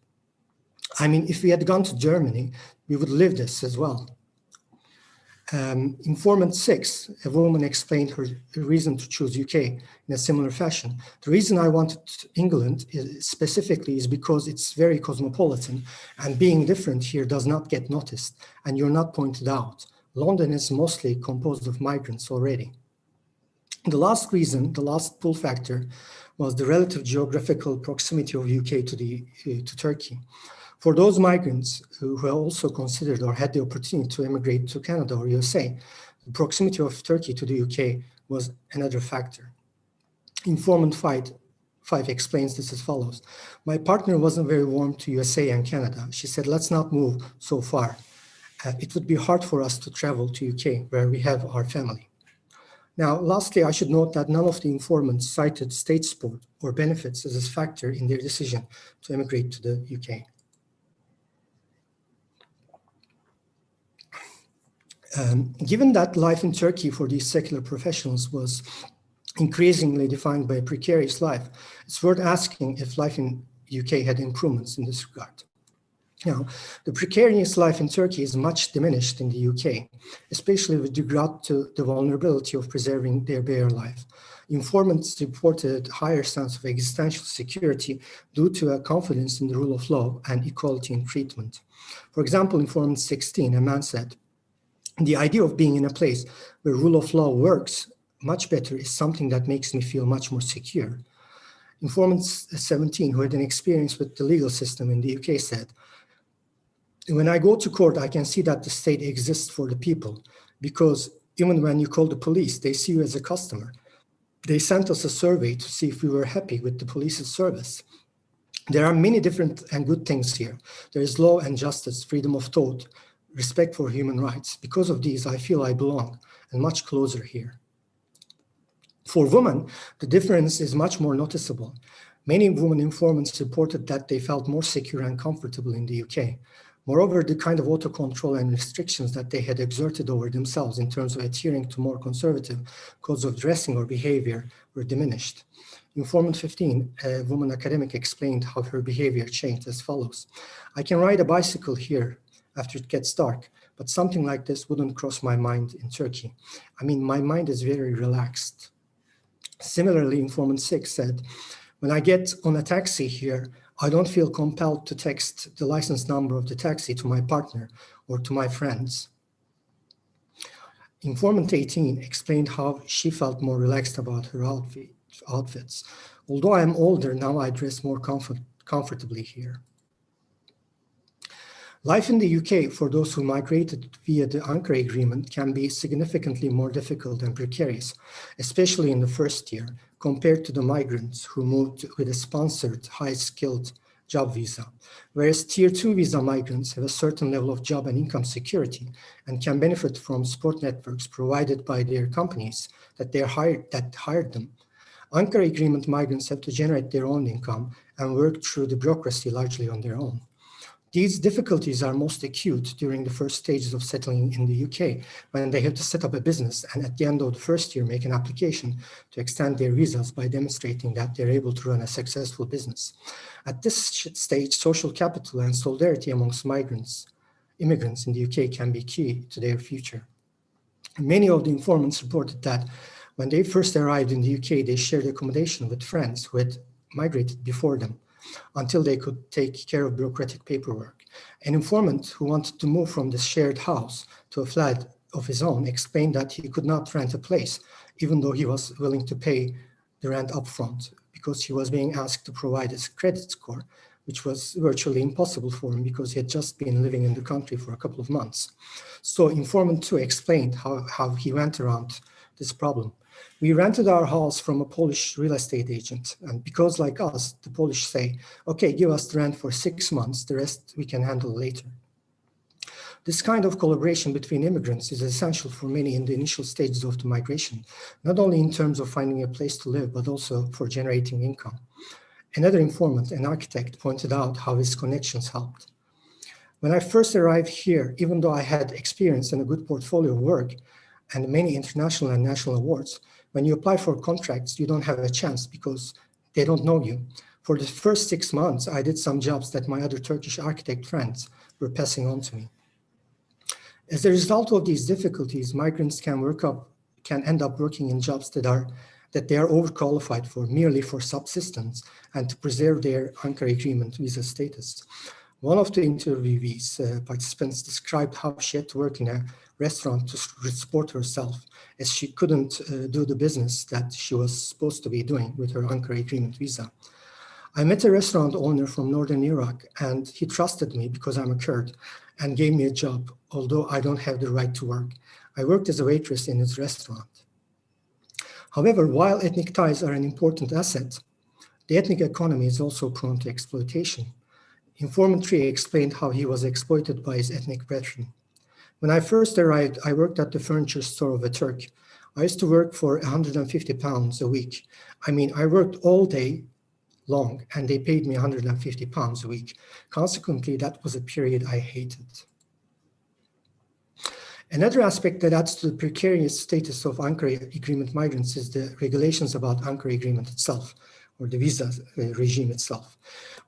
I mean, if we had gone to Germany, we would live this as well. Informant 6, a woman explained her reason to choose UK in a similar fashion. The reason I wanted England specifically is because it's very cosmopolitan, and being different here does not get noticed, and you're not pointed out. London is mostly composed of migrants already. The last reason, the last pull factor, was the relative geographical proximity of UK to Turkey. For those migrants who also considered or had the opportunity to immigrate to Canada or USA, the proximity of Turkey to the UK was another factor. Informant 5 explains this as follows. My partner wasn't very warm to USA and Canada. She said, let's not move so far. It would be hard for us to travel to UK where we have our family. Now, lastly, I should note that none of the informants cited state support or benefits as a factor in their decision to immigrate to the UK. Given that life in Turkey for these secular professionals was increasingly defined by a precarious life, it's worth asking if life in UK had improvements in this regard. Now, the precarious life in Turkey is much diminished in the UK, especially with regard to the vulnerability of preserving their bare life. Informants reported a higher sense of existential security due to a confidence in the rule of law and equality in treatment. For example, informant 16, a man said, the idea of being in a place where rule of law works much better is something that makes me feel much more secure. Informant 17, who had an experience with the legal system in the UK, said, when I go to court, I can see that the state exists for the people, because even when you call the police, they see you as a customer. They sent us a survey to see if we were happy with the police's service. There are many different and good things here. There is law and justice, freedom of thought, respect for human rights. Because of these, I feel I belong and much closer here. For women, the difference is much more noticeable. Many women informants reported that they felt more secure and comfortable in the UK. Moreover, the kind of auto-control and restrictions that they had exerted over themselves in terms of adhering to more conservative codes of dressing or behavior were diminished. Informant 15, a woman academic, explained how her behavior changed as follows. I can ride a bicycle here after it gets dark, but something like this wouldn't cross my mind in Turkey. I mean, my mind is very relaxed. Similarly, Informant 6 said, when I get on a taxi here, I don't feel compelled to text the license number of the taxi to my partner or to my friends. Informant 18 explained how she felt more relaxed about her outfits. Although I am older, now I dress more comfortably here. Life in the UK for those who migrated via the Ankara Agreement can be significantly more difficult and precarious, especially in the first year, compared to the migrants who moved with a sponsored, high-skilled job visa, whereas Tier 2 visa migrants have a certain level of job and income security and can benefit from support networks provided by their companies that hired them. Ankara Agreement migrants have to generate their own income and work through the bureaucracy largely on their own. These difficulties are most acute during the first stages of settling in the UK, when they have to set up a business and at the end of the first year make an application to extend their visas by demonstrating that they're able to run a successful business. At this stage, social capital and solidarity amongst immigrants in the UK can be key to their future. Many of the informants reported that when they first arrived in the UK, they shared accommodation with friends who had migrated before them, until they could take care of bureaucratic paperwork. An informant who wanted to move from the shared house to a flat of his own explained that he could not rent a place, even though he was willing to pay the rent upfront, because he was being asked to provide his credit score, which was virtually impossible for him because he had just been living in the country for a couple of months. So Informant 2 explained how he went around this problem. We rented our house from a Polish real estate agent, and because, like us, the Polish say, okay, give us the rent for 6 months, the rest we can handle later. This kind of collaboration between immigrants is essential for many in the initial stages of the migration, not only in terms of finding a place to live, but also for generating income. Another informant, an architect, pointed out how his connections helped. When I first arrived here, even though I had experience and a good portfolio of work, and many international and national awards, when you apply for contracts, you don't have a chance because they don't know you. For the first 6 months, I did some jobs that my other Turkish architect friends were passing on to me. As a result of these difficulties, migrants can end up working in jobs that they are overqualified for, merely for subsistence and to preserve their Ankara Agreement visa status. One of the interviewees participants described how she had to work in a restaurant to support herself, as she couldn't do the business that she was supposed to be doing with her Ankara Agreement visa. I met a restaurant owner from northern Iraq, and he trusted me because I'm a Kurd and gave me a job, although I don't have the right to work. I worked as a waitress in his restaurant. However, while ethnic ties are an important asset, the ethnic economy is also prone to exploitation. Informant 3 explained how he was exploited by his ethnic brethren. When I first arrived, I worked at the furniture store of a Turk. I used to work for £150 a week. I mean, I worked all day long and they paid me £150 a week. Consequently, that was a period I hated. Another aspect that adds to the precarious status of Ankara Agreement migrants is the regulations about Ankara Agreement itself, or the visa regime itself.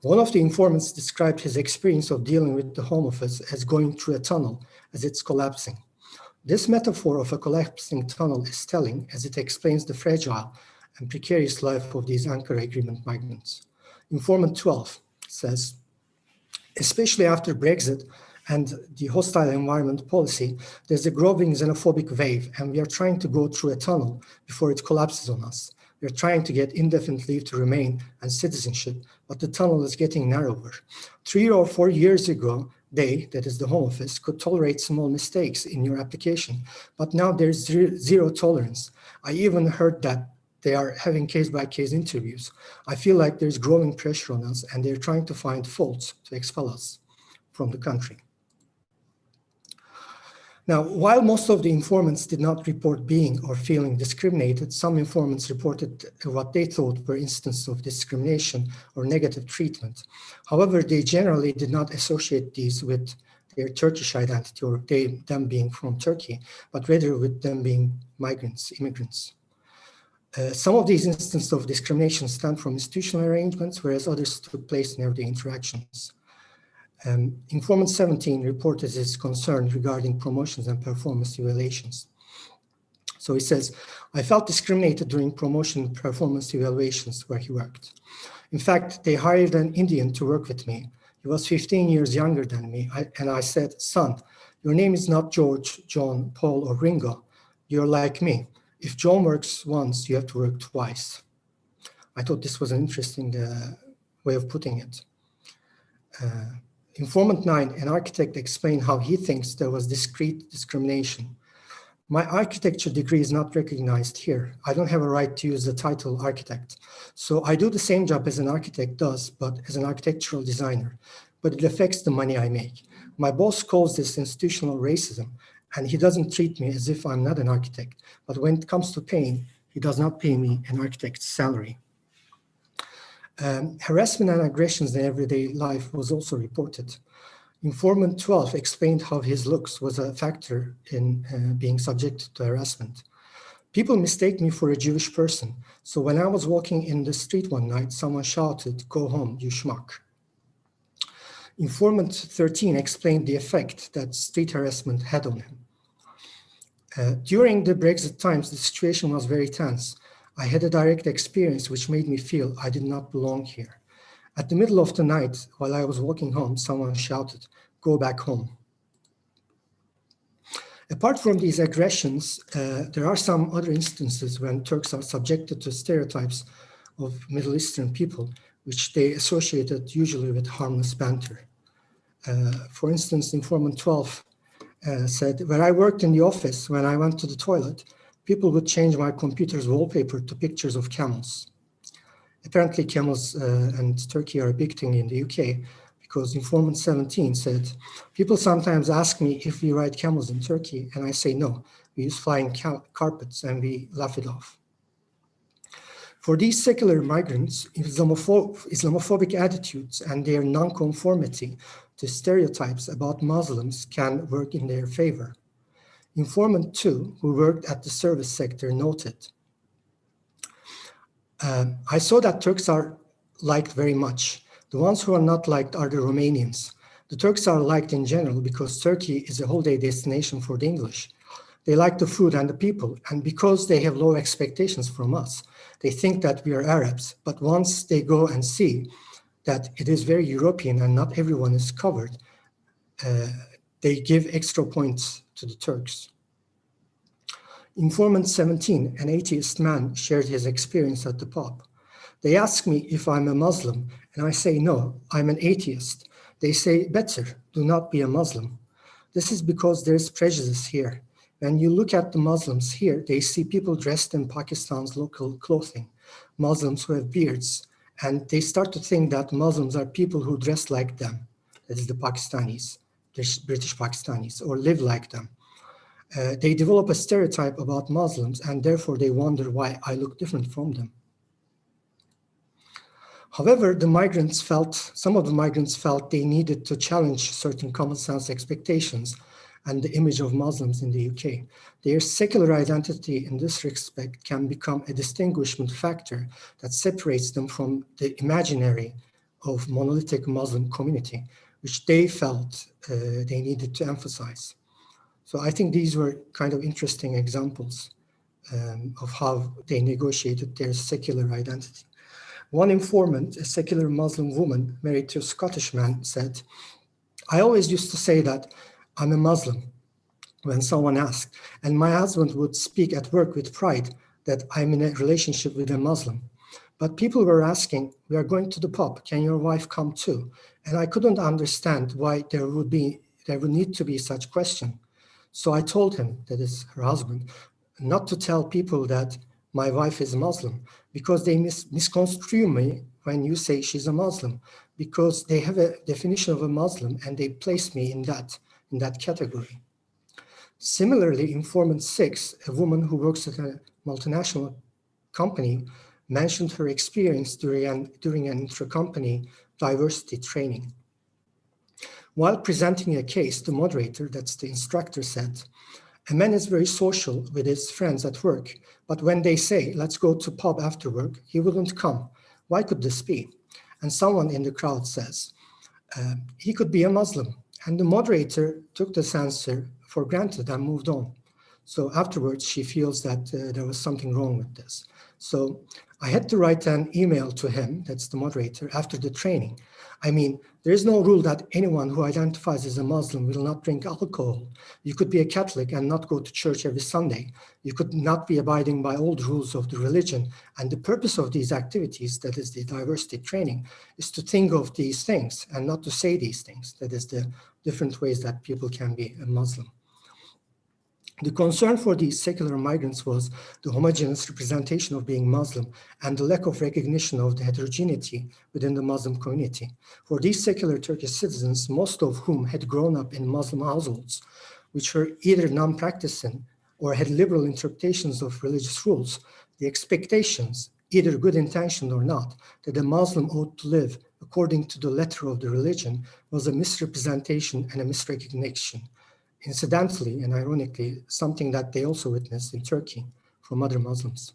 One of the informants described his experience of dealing with the Home Office as going through a tunnel as it's collapsing. This metaphor of a collapsing tunnel is telling, as it explains the fragile and precarious life of these Ankara Agreement migrants. Informant 12 says, especially after Brexit and the hostile environment policy, there's a growing xenophobic wave, and we are trying to go through a tunnel before it collapses on us. We're trying to get indefinite leave to remain and citizenship, but the tunnel is getting narrower. 3 or 4 years ago, they, that is the Home Office, could tolerate small mistakes in your application, but now there's zero tolerance. I even heard that they are having case-by-case interviews. I feel like there's growing pressure on us, and they're trying to find faults to expel us from the country. Now, while most of the informants did not report being or feeling discriminated, some informants reported what they thought were instances of discrimination or negative treatment. However, they generally did not associate these with their Turkish identity or them being from Turkey, but rather with them being migrants, immigrants. Some of these instances of discrimination stem from institutional arrangements, whereas others took place in everyday interactions. Informant 17 reported his concern regarding promotions and performance evaluations. So he says, I felt discriminated during promotion and performance evaluations where he worked. In fact, they hired an Indian to work with me. He was 15 years younger than me. And I said, son, your name is not George, John, Paul, or Ringo. You're like me. If John works once, you have to work twice. I thought this was an interesting way of putting it. Informant 9, an architect, explained how he thinks there was discrete discrimination. My architecture degree is not recognized here. I don't have a right to use the title architect. So I do the same job as an architect does, but as an architectural designer. But it affects the money I make. My boss calls this institutional racism, and he doesn't treat me as if I'm not an architect. But when it comes to paying, he does not pay me an architect's salary. Harassment and aggressions in everyday life was also reported. Informant 12 explained how his looks was a factor in being subjected to harassment. People mistake me for a Jewish person, so when I was walking in the street one night, someone shouted, "Go home, you schmuck." Informant 13 explained the effect that street harassment had on him. During the Brexit times, the situation was very tense. I had a direct experience which made me feel I did not belong here. At the middle of the night, while I was walking home, someone shouted, "Go back home." Apart from these aggressions, there are some other instances when Turks are subjected to stereotypes of Middle Eastern people, which they associated usually with harmless banter. For instance, Informant 12 said, where I worked in the office, when I went to the toilet, people would change my computer's wallpaper to pictures of camels. Apparently, camels and Turkey are a big thing in the UK, because Informant 17 said, people sometimes ask me if we ride camels in Turkey, and I say no, we use flying carpets, and we laugh it off. For these secular migrants, Islamophobic attitudes and their non-conformity to stereotypes about Muslims can work in their favor. Informant 2, who worked at the service sector, noted, I saw that Turks are liked very much. The ones who are not liked are the Romanians. The Turks are liked in general because Turkey is a holiday destination for the English. They like the food and the people, and because they have low expectations from us, they think that we are Arabs. But once they go and see that it is very European and not everyone is covered, they give extra points to the Turks. Informant 17, an atheist man, shared his experience at the pub. They ask me if I'm a Muslim, and I say no, I'm an atheist. They say, better, do not be a Muslim. This is because there's prejudice here. When you look at the Muslims here, they see people dressed in Pakistan's local clothing, Muslims who have beards, and they start to think that Muslims are people who dress like them, that is the Pakistanis, the British Pakistanis, or live like them. They develop a stereotype about Muslims, and therefore they wonder why I look different from them. However, some of the migrants felt they needed to challenge certain common sense expectations and the image of Muslims in the UK. Their secular identity in this respect can become a distinguishment factor that separates them from the imaginary of monolithic Muslim community, which they felt they needed to emphasize. So I think these were kind of interesting examples of how they negotiated their secular identity. One informant, a secular Muslim woman married to a Scottish man, said, I always used to say that I'm a Muslim when someone asked, and my husband would speak at work with pride that I'm in a relationship with a Muslim. But people were asking, we are going to the pub, can your wife come too? And I couldn't understand why there would need to be such question. So I told him, that is her husband, not to tell people that my wife is Muslim, because they misconstrue me when you say she's a Muslim, because they have a definition of a Muslim and they place me in that category. Similarly, informant 6, a woman who works at a multinational company, mentioned her experience during an intra-company diversity training. While presenting a case, the moderator, that's the instructor, said, a man is very social with his friends at work, but when they say, let's go to pub after work, he wouldn't come. Why could this be? And someone in the crowd says, he could be a Muslim. And the moderator took this answer for granted and moved on. So afterwards, she feels that there was something wrong with this. So I had to write an email to him, that's the moderator, after the training. I mean, there is no rule that anyone who identifies as a Muslim will not drink alcohol. You could be a Catholic and not go to church every Sunday. You could not be abiding by all the rules of the religion. And the purpose of these activities, that is the diversity training, is to think of these things and not to say these things. That is the different ways that people can be a Muslim. The concern for these secular migrants was the homogeneous representation of being Muslim and the lack of recognition of the heterogeneity within the Muslim community. For these secular Turkish citizens, most of whom had grown up in Muslim households, which were either non-practicing or had liberal interpretations of religious rules, the expectations, either good intentioned or not, that a Muslim ought to live according to the letter of the religion was a misrepresentation and a misrecognition. Incidentally and ironically, something that they also witnessed in Turkey from other Muslims.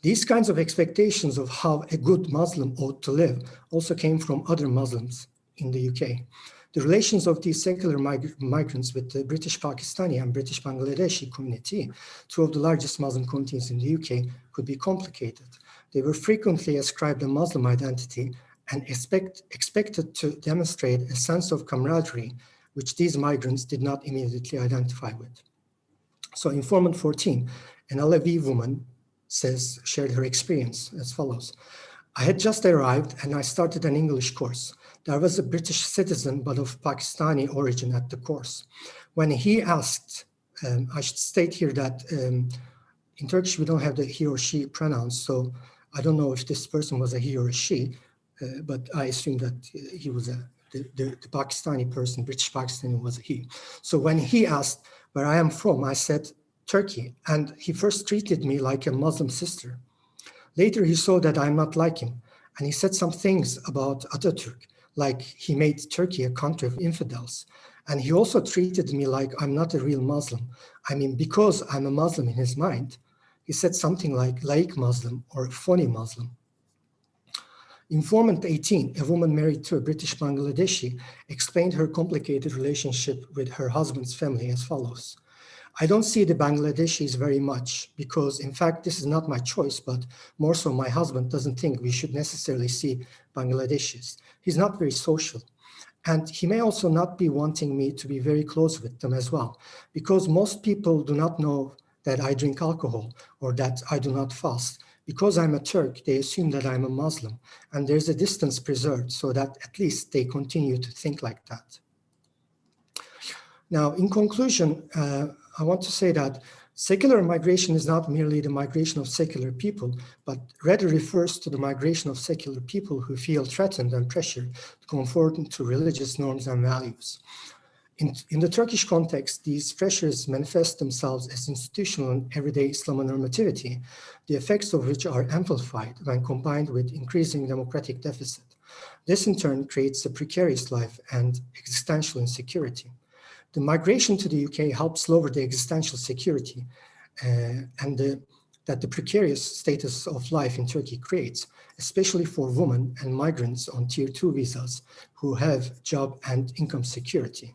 These kinds of expectations of how a good Muslim ought to live also came from other Muslims in the UK. The relations of these secular migrants with the British Pakistani and British Bangladeshi community, two of the largest Muslim communities in the UK, could be complicated. They were frequently ascribed a Muslim identity and expected to demonstrate a sense of camaraderie which these migrants did not immediately identify with. So informant 14, an Alevi woman, shared her experience as follows. I had just arrived and I started an English course. There was a British citizen, but of Pakistani origin at the course. When he asked, I should state here that in Turkish, we don't have the he or she pronouns. So I don't know if this person was a he or a she, but I assume that he was the Pakistani person, British Pakistani was a he. So when he asked where I am from, I said Turkey, and he first treated me like a Muslim sister. Later, he saw that I'm not like him, and he said some things about Atatürk, like he made Turkey a country of infidels. And he also treated me like I'm not a real Muslim. I mean, because I'm a Muslim in his mind, he said something like laik Muslim or phony Muslim. Informant 18, a woman married to a British Bangladeshi, explained her complicated relationship with her husband's family as follows. I don't see the Bangladeshis very much because, in fact, this is not my choice, but more so my husband doesn't think we should necessarily see Bangladeshis. He's not very social. And he may also not be wanting me to be very close with them as well, because most people do not know that I drink alcohol or that I do not fast. Because I'm a Turk, they assume that I'm a Muslim, and there's a distance preserved so that at least they continue to think like that. Now, in conclusion, I want to say that secular migration is not merely the migration of secular people, but rather refers to the migration of secular people who feel threatened and pressured to conform to religious norms and values. In the Turkish context, these pressures manifest themselves as institutional and everyday Islamonormativity, the effects of which are amplified when combined with increasing democratic deficit. This in turn creates a precarious life and existential insecurity. The migration to the UK helps lower the existential security that the precarious status of life in Turkey creates, especially for women and migrants on Tier 2 visas who have job and income security.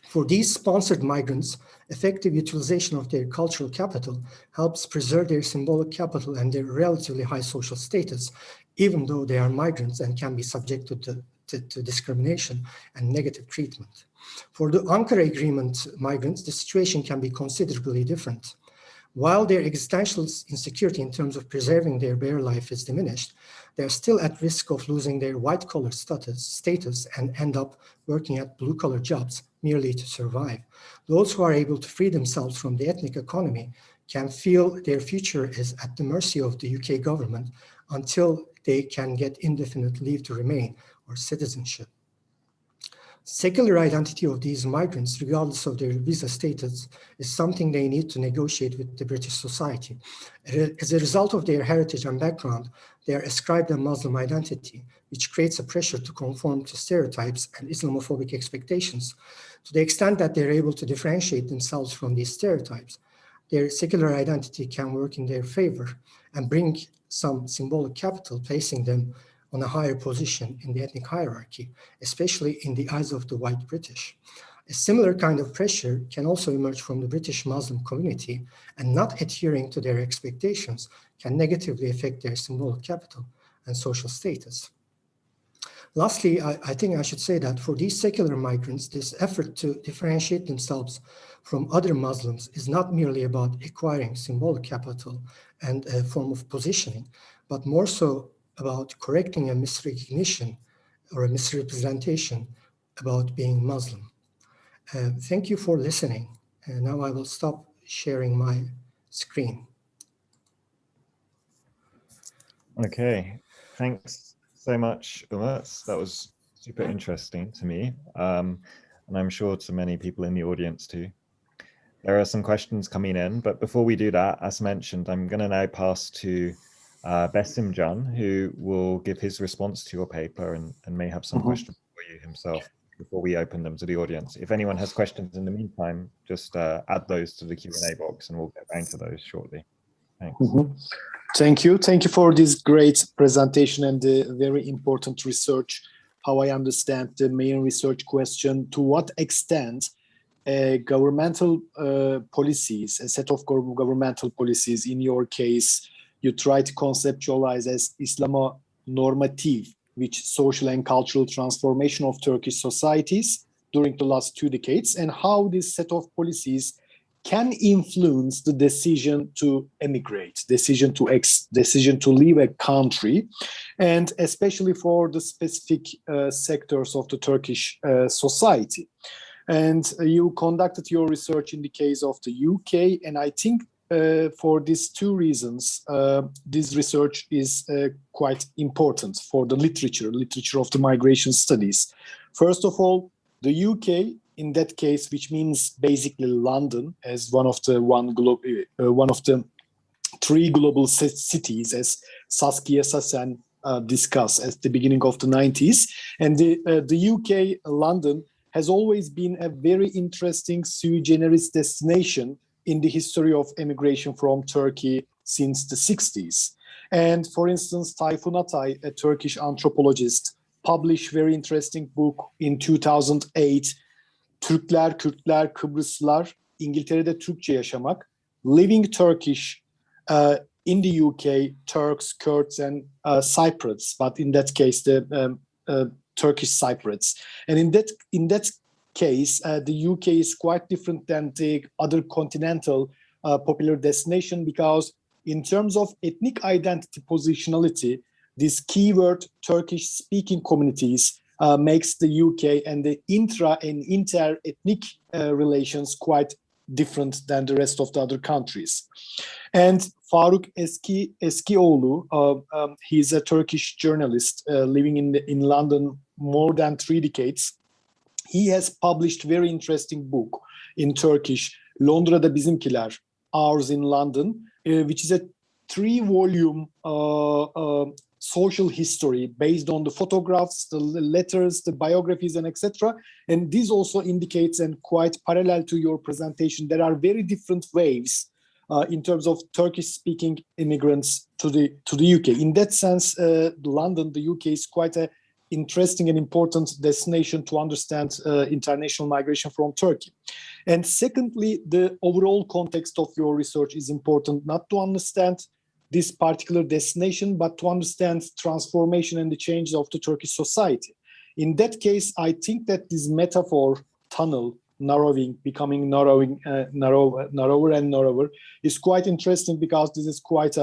For these sponsored migrants, effective utilization of their cultural capital helps preserve their symbolic capital and their relatively high social status, even though they are migrants and can be subjected to to discrimination and negative treatment. For the Ankara Agreement migrants, the situation can be considerably different. While their existential insecurity in terms of preserving their bare life is diminished, they are still at risk of losing their white-collar status and end up working at blue-collar jobs merely to survive. Those who are able to free themselves from the ethnic economy can feel their future is at the mercy of the UK government until they can get indefinite leave to remain or citizenship. Secular identity of these migrants, regardless of their visa status, is something they need to negotiate with the British society. As a result of their heritage and background, they are ascribed a Muslim identity, which creates a pressure to conform to stereotypes and Islamophobic expectations. To the extent that they're able to differentiate themselves from these stereotypes, their secular identity can work in their favor and bring some symbolic capital, placing them on a higher position in the ethnic hierarchy, especially in the eyes of the white British. A similar kind of pressure can also emerge from the British Muslim community, and not adhering to their expectations can negatively affect their symbolic capital and social status. Lastly, I think I should say that for these secular migrants, this effort to differentiate themselves from other Muslims is not merely about acquiring symbolic capital and a form of positioning, but more so about correcting a misrecognition or a misrepresentation about being Muslim. Thank you for listening. And now I will stop sharing my screen. Okay, thanks so much, Umut. That was super interesting to me, and I'm sure to many people in the audience too. There are some questions coming in, but before we do that, as mentioned, I'm going to now pass to Besim Can, who will give his response to your paper and may have some questions for you himself before we open them to the audience. If anyone has questions in the meantime, just add those to the Q&A box and we'll get back to those shortly. Thanks. Thank you. Thank you for this great presentation and the very important research. How I understand the main research question, to what extent governmental policies, a set of governmental policies, in your case, you try to conceptualize as Islamonormative, which social and cultural transformation of Turkish societies during the last 2 decades, and how this set of policies can influence the decision to emigrate, decision to leave a country, and especially for the specific sectors of the Turkish society. And you conducted your research in the case of the UK, and I think for these 2 reasons, this research is quite important for the literature of the migration studies. First of all, the UK, in that case, which means basically London as one of the 3 global cities, as Saskia Sassen discussed at the beginning of the 90s, and the UK, London, has always been a very interesting sui generis destination in the history of emigration from Turkey since the 60s. And for instance, Tayfun Atay, a Turkish anthropologist, published a very interesting book in 2008, Türkler, Kürtler, Kıbrıslılar, İngiltere'de Türkçe yaşamak, Living Turkish in the UK, Turks, Kurds, and Cypriots, but in that case, the Turkish Cypriots. And in that case, the UK is quite different than the other continental popular destination, because in terms of ethnic identity positionality, this keyword Turkish-speaking communities makes the UK and the intra and inter-ethnic relations quite different than the rest of the other countries. And Faruk Eskioğlu, he's a Turkish journalist living in London more than 3 decades. He has published a very interesting book in Turkish, Londra'da Bizimkiler, Ours in London, which is a 3-volume social history based on the photographs, the letters, the biographies, and etc. And this also indicates, and quite parallel to your presentation, there are very different waves in terms of Turkish-speaking immigrants to the UK. In that sense, London, the UK, is quite an interesting and important destination to understand international migration from Turkey. And secondly, the overall context of your research is important, not to understand this particular destination, but to understand transformation and the changes of the Turkish society. In that case, I think that this metaphor, tunnel, becoming narrower and narrower, is quite interesting, because this is quite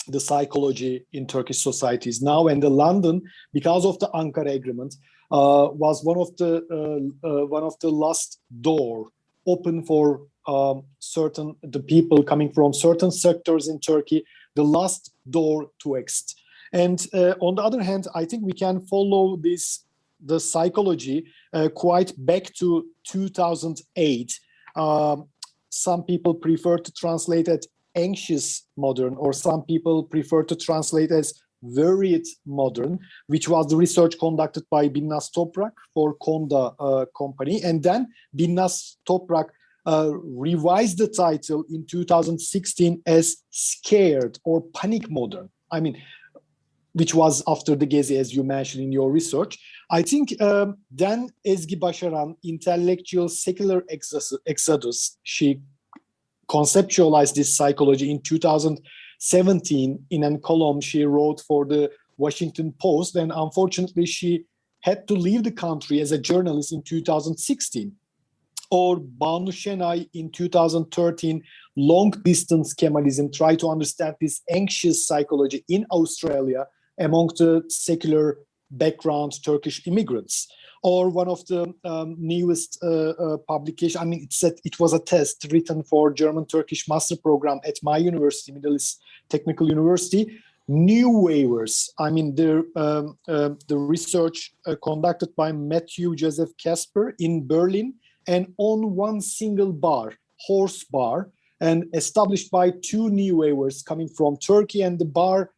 the psychology in Turkish societies now. And the London, because of the Ankara agreement, was one of the last door open for the people coming from certain sectors in Turkey, the last door to exit. And on the other hand, I think we can follow the psychology quite back to 2008. Some people prefer to translate it anxious modern, or some people prefer to translate as worried modern, which was the research conducted by Binnaz Toprak for Konda company. And then Binnaz Toprak revised the title in 2016 as scared or panic modern. I mean, which was after the Gezi, as you mentioned in your research. I think then Ezgi Başaran, intellectual secular exodus, she conceptualized this psychology in 2017 in a column she wrote for the Washington Post, and unfortunately she had to leave the country as a journalist in 2016. Or Banu Şenay in 2013, long distance Kemalism, try to understand this anxious psychology in Australia among the secular background Turkish immigrants. Or one of the newest publication, I mean, it was a test written for German-Turkish master program at my university, Middle East Technical University, new waivers. I mean, the research conducted by Matthew Joseph Casper in Berlin, and on one single bar, horse bar, and established by two new waivers coming from Turkey, and the bar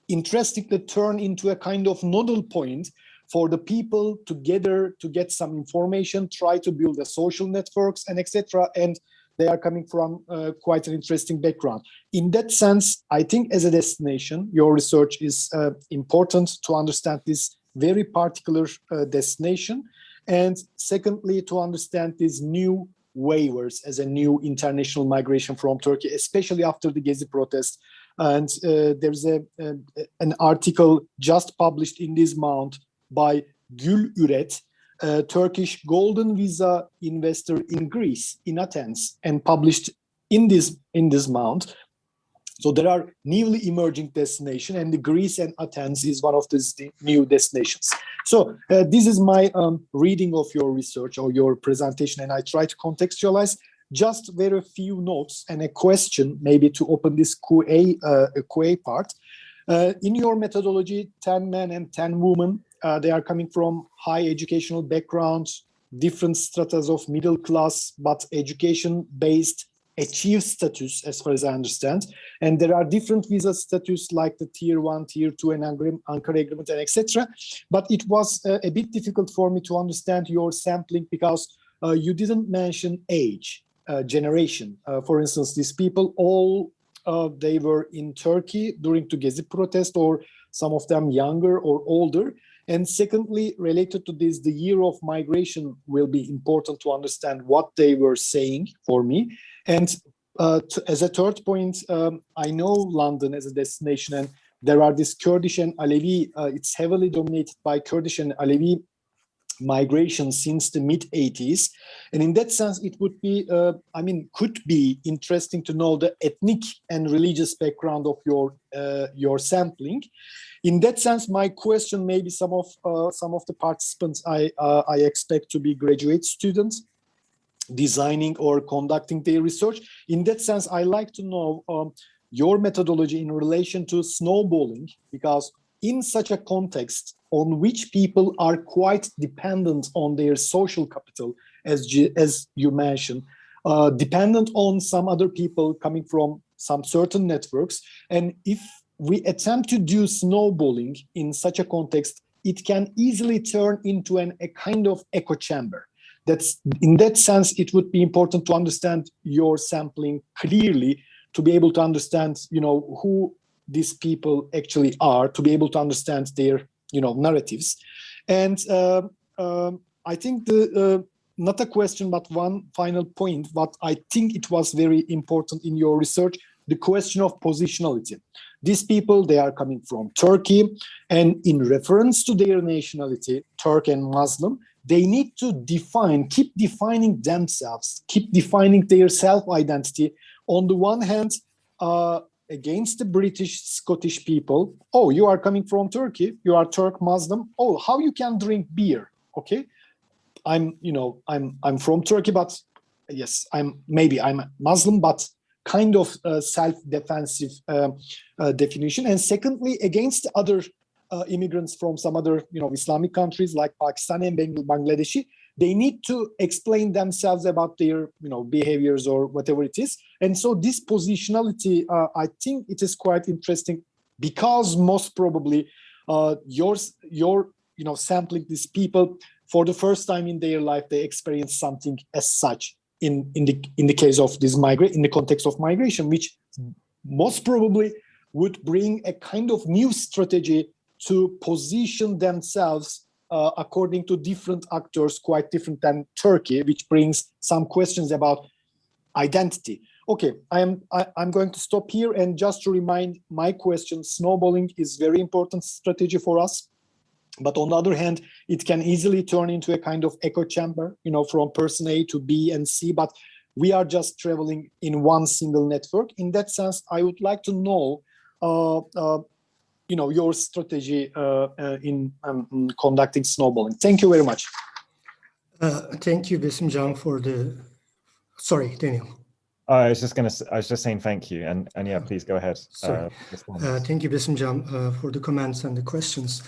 interestingly turned into a kind of nodal point for the people together to get some information, try to build the social networks, and etc. And they are coming from quite an interesting background. In that sense, I think as a destination, your research is important to understand this very particular destination. And secondly, to understand these new waivers as a new international migration from Turkey, especially after the Gezi protest. And there's an article just published in this month by Gül Üret, a Turkish golden visa investor in Greece, in Athens, and published in this month. So there are newly emerging destinations, and the Greece and Athens is one of these new destinations. So this is my reading of your research or your presentation, and I try to contextualize just very few notes and a question, maybe to open this QA part. In your methodology, 10 men and 10 women, they are coming from high educational backgrounds, different stratas of middle class, but education-based achieved status, as far as I understand. And there are different visa status like the tier 1, tier 2, and Ankara agreement, and etc. But it was a bit difficult for me to understand your sampling because you didn't mention age, generation. For instance, these people, all they were in Turkey during the Gezi protest, or some of them younger or older. And secondly, related to this, the year of migration will be important to understand what they were saying for me. And as a third point, I know London as a destination, and there are this Kurdish and Alevi, it's heavily dominated by Kurdish and Alevi migration since the mid-80s. And in that sense, it would be, could be interesting to know the ethnic and religious background of your sampling. In that sense, my question, maybe some of the participants I expect to be graduate students designing or conducting their research. In that sense, I like to know your methodology in relation to snowballing, because in such a context on which people are quite dependent on their social capital, as you mentioned, dependent on some other people coming from some certain networks. And if we attempt to do snowballing in such a context, it can easily turn into a kind of echo chamber. That's, in that sense, it would be important to understand your sampling clearly, to be able to understand, who these people actually are, to be able to understand their, narratives. And I think not a question, but one final point, but I think it was very important in your research, the question of positionality. these people, they are coming from Turkey, and in reference to their nationality, Turk and Muslim, they need to keep defining themselves, keep defining their self-identity. On the one hand, against the British, Scottish people, oh, you are coming from Turkey, you are Turk Muslim, oh, how you can drink beer, okay? I'm from Turkey, but yes, I'm Muslim, but kind of self-defensive definition. And secondly, against other immigrants from some other, Islamic countries like Pakistan and Bangladeshi, they need to explain themselves about their, behaviors or whatever it is. And so this positionality, I think it is quite interesting, because most probably you're sampling these people for the first time in their life, they experience something as such in the case of this in the context of migration, which most probably would bring a kind of new strategy to position themselves according to different actors, quite different than Turkey, which brings some questions about identity. Okay, I'm going to stop here, and just to remind my question, snowballing is very important strategy for us. But on the other hand, it can easily turn into a kind of echo chamber, from person A to B and C, but we are just traveling in one single network. In that sense, I would like to know, your strategy in conducting snowballing. Thank you very much. Thank you, Besim Can, for the. Sorry, Daniel. I was just saying thank you, and yeah, please go ahead. Thank you, Besim Can, for the comments and the questions.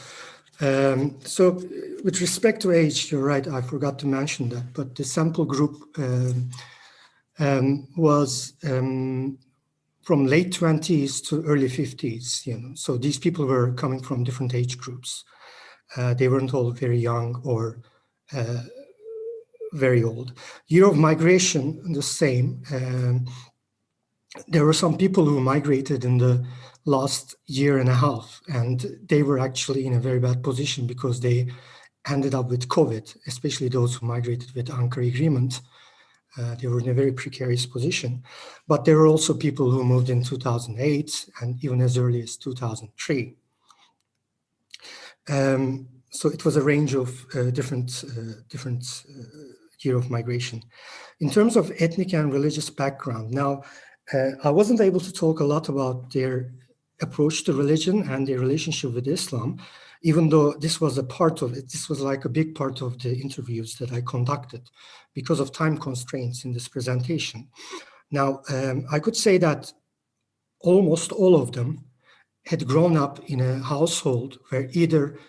So with respect to age, you're right, I forgot to mention that, but the sample group was from late 20s to early 50s, so these people were coming from different age groups. They weren't all very young or very old. Year of migration, the same. There were some people who migrated in the last year and a half, and they were actually in a very bad position because they ended up with COVID, especially those who migrated with Ankara agreement. They were in a very precarious position. But there were also people who moved in 2008 and even as early as 2003. So it was a range of different year of migration. In terms of ethnic and religious background, now, I wasn't able to talk a lot about their approach to religion and their relationship with Islam, even though this was a part of it. This was like a big part of the interviews that I conducted because of time constraints in this presentation. Now, I could say that almost all of them had grown up in a household where either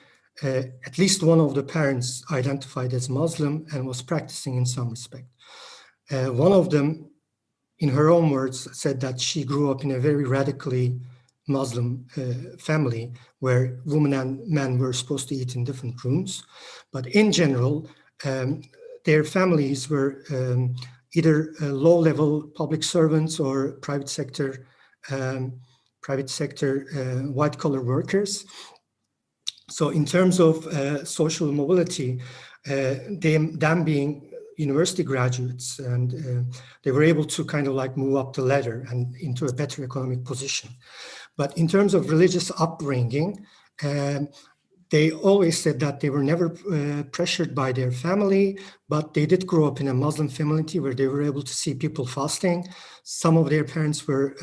at least one of the parents identified as Muslim and was practicing in some respect. One of them, in her own words, said that she grew up in a very radically Muslim family where women and men were supposed to eat in different rooms. But in general, their families were either low-level public servants or private sector white-collar workers. So in terms of social mobility, them being university graduates, and they were able to kind of like move up the ladder and into a better economic position. But in terms of religious upbringing, they always said that they were never pressured by their family, but they did grow up in a Muslim family where they were able to see people fasting. Some of their parents were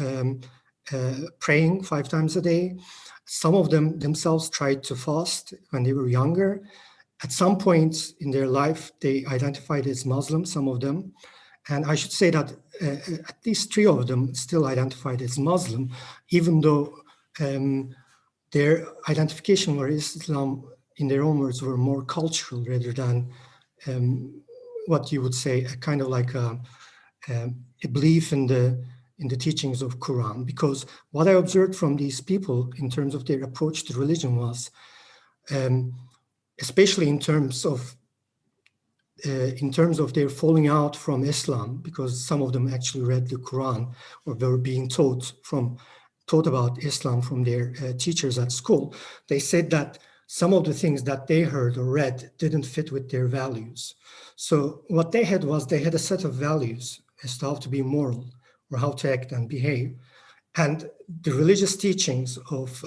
praying 5 times a day. Some of them themselves tried to fast when they were younger. At some point in their life, they identified as Muslim, some of them. And I should say that at least 3 of them still identified as Muslim, even though their identification with Islam, in their own words, were more cultural rather than what you would say, a kind of like a belief in the teachings of Quran. Because what I observed from these people in terms of their approach to religion was, especially in terms of their falling out from Islam, because some of them actually read the Quran or were being taught about Islam from their teachers at school. They said that some of the things that they heard or read didn't fit with their values. So what they had was they had a set of values as to how to be moral or how to act and behave. And the religious teachings of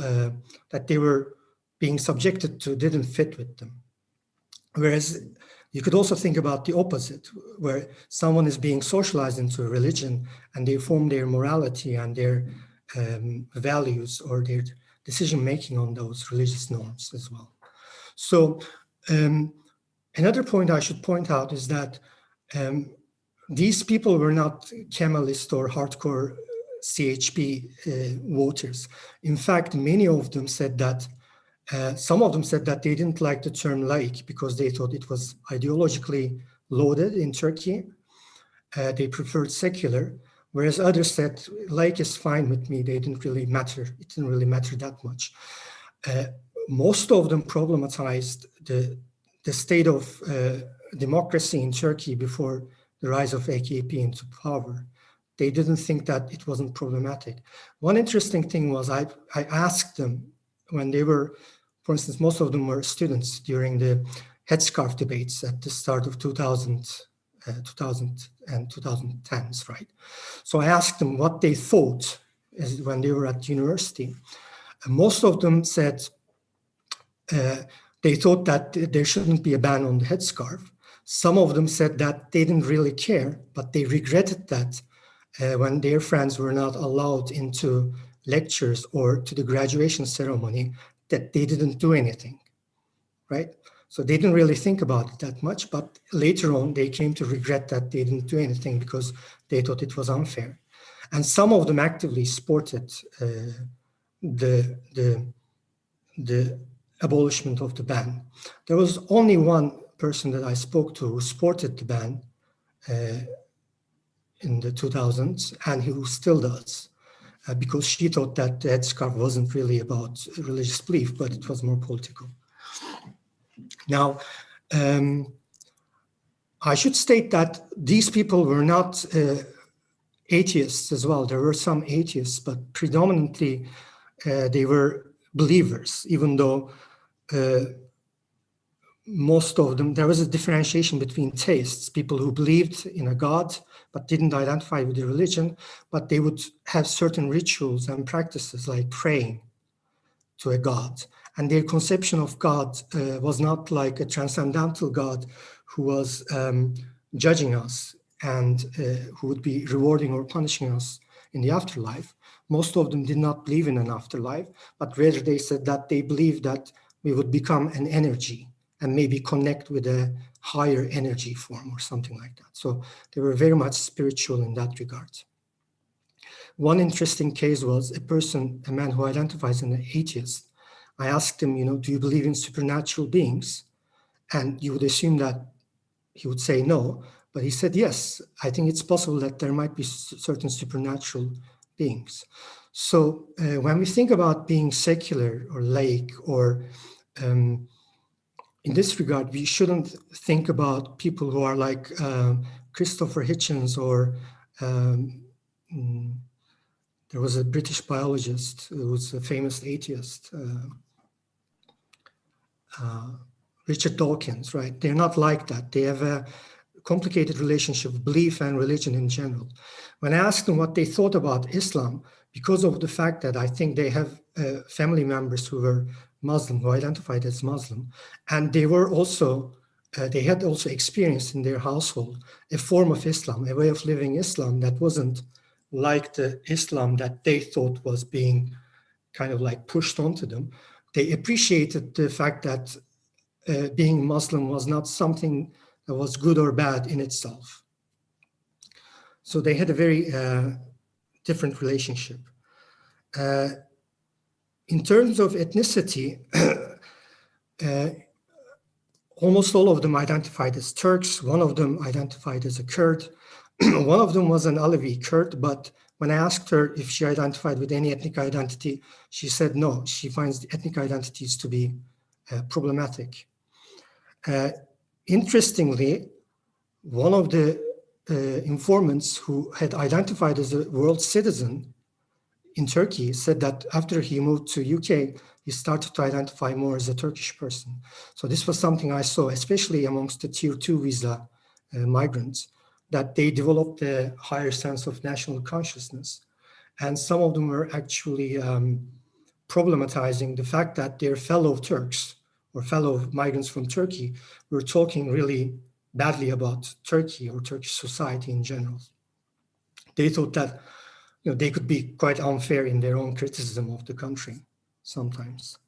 that they were being subjected to didn't fit with them. Whereas you could also think about the opposite, where someone is being socialized into a religion and they form their morality and their values or their decision-making on those religious norms as well. So another point I should point out is that these people were not Kemalist or hardcore CHP voters. In fact, many of them said that, some of them said that they didn't like the term laik because they thought it was ideologically loaded in Turkey. They preferred secular, whereas others said laik is fine with me. They didn't really matter. It didn't really matter that much. Most of them problematized the state of democracy in Turkey before the rise of AKP into power. They didn't think that it wasn't problematic. One interesting thing was I asked them when they were, for instance, most of them were students during the headscarf debates at the start of 2000 and 2010s, right? So I asked them what they thought when they were at university. And most of them said they thought that there shouldn't be a ban on the headscarf. Some of them said that they didn't really care, but they regretted that when their friends were not allowed into lectures or to the graduation ceremony, that they didn't do anything, right? So they didn't really think about it that much, but later on they came to regret that they didn't do anything because they thought it was unfair. And some of them actively supported the abolishment of the ban. There was only one person that I spoke to who supported the ban in the 2000s, and who still does, because she thought that the headscarf wasn't really about religious belief, but it was more political. Now, I should state that these people were not atheists as well. There were some atheists, but predominantly they were believers, even though most of them, there was a differentiation between tastes, people who believed in a God, but didn't identify with the religion, but they would have certain rituals and practices like praying to a God. And their conception of God was not like a transcendental God who was judging us and who would be rewarding or punishing us in the afterlife. Most of them did not believe in an afterlife, but rather they said that they believed that we would become an energy and maybe connect with a higher energy form or something like that. So they were very much spiritual in that regard. One interesting case was a man who identifies as an atheist. I asked him, do you believe in supernatural beings? And you would assume that he would say no, but he said, yes, I think it's possible that there might be certain supernatural beings. So when we think about being secular or laik, or in this regard, we shouldn't think about people who are like Christopher Hitchens, or there was a British biologist who was a famous atheist, Richard Dawkins, right? They're not like that. They have a complicated relationship with belief and religion in general. When I asked them what they thought about Islam, because of the fact that I think they have family members who were Muslim, who identified as Muslim, and they were also, they had also experienced in their household a form of Islam, a way of living Islam that wasn't like the Islam that they thought was being kind of like pushed onto them. They appreciated the fact that being Muslim was not something that was good or bad in itself. So they had a very different relationship. In terms of ethnicity, almost all of them identified as Turks. One of them identified as a Kurd. One of them was an Alevi Kurd, but when I asked her if she identified with any ethnic identity, she said no. She finds the ethnic identities to be problematic. Interestingly, one of the informants who had identified as a world citizen in Turkey said that after he moved to UK, he started to identify more as a Turkish person. So this was something I saw, especially amongst the tier 2 visa migrants, that they developed a higher sense of national consciousness. And some of them were actually problematizing the fact that their fellow Turks or fellow migrants from Turkey were talking really badly about Turkey or Turkish society in general. They thought that they could be quite unfair in their own criticism of the country sometimes.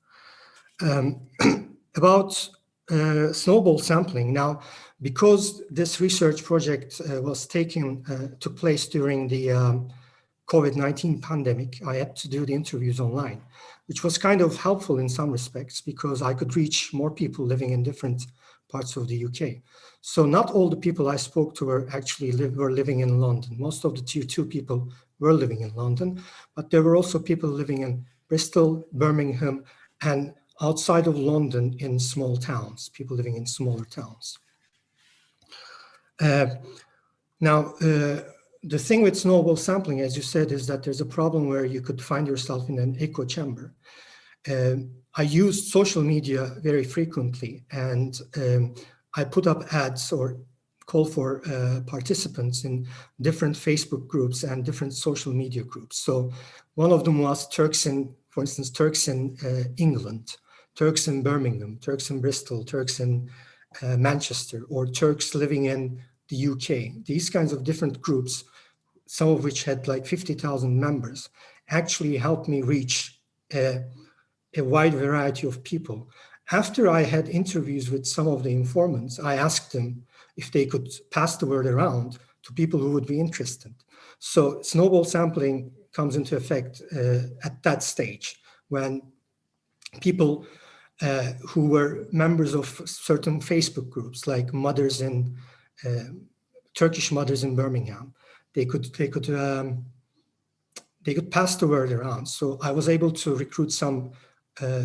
About snowball sampling. Now, because this research project took place during the COVID-19 pandemic, I had to do the interviews online, which was kind of helpful in some respects because I could reach more people living in different parts of the UK. So not all the people I spoke to were actually living in London. Most of the tier 2 people were living in London, but there were also people living in Bristol, Birmingham, and outside of London in small towns, people living in smaller towns. Now, the thing with snowball sampling, as you said, is that there's a problem where you could find yourself in an echo chamber. I used social media very frequently, and I put up ads or call for participants in different Facebook groups and different social media groups. So one of them was Turks in, for instance, Turks in England, Turks in Birmingham, Turks in Bristol, Turks in Manchester, or Turks living in the UK. These kinds of different groups, some of which had like 50,000 members, actually helped me reach a wide variety of people. After I had interviews with some of the informants, I asked them if they could pass the word around to people who would be interested. So snowball sampling comes into effect at that stage when people who were members of certain Facebook groups, like mothers in Turkish mothers in Birmingham, they could pass the word around. So I was able to recruit some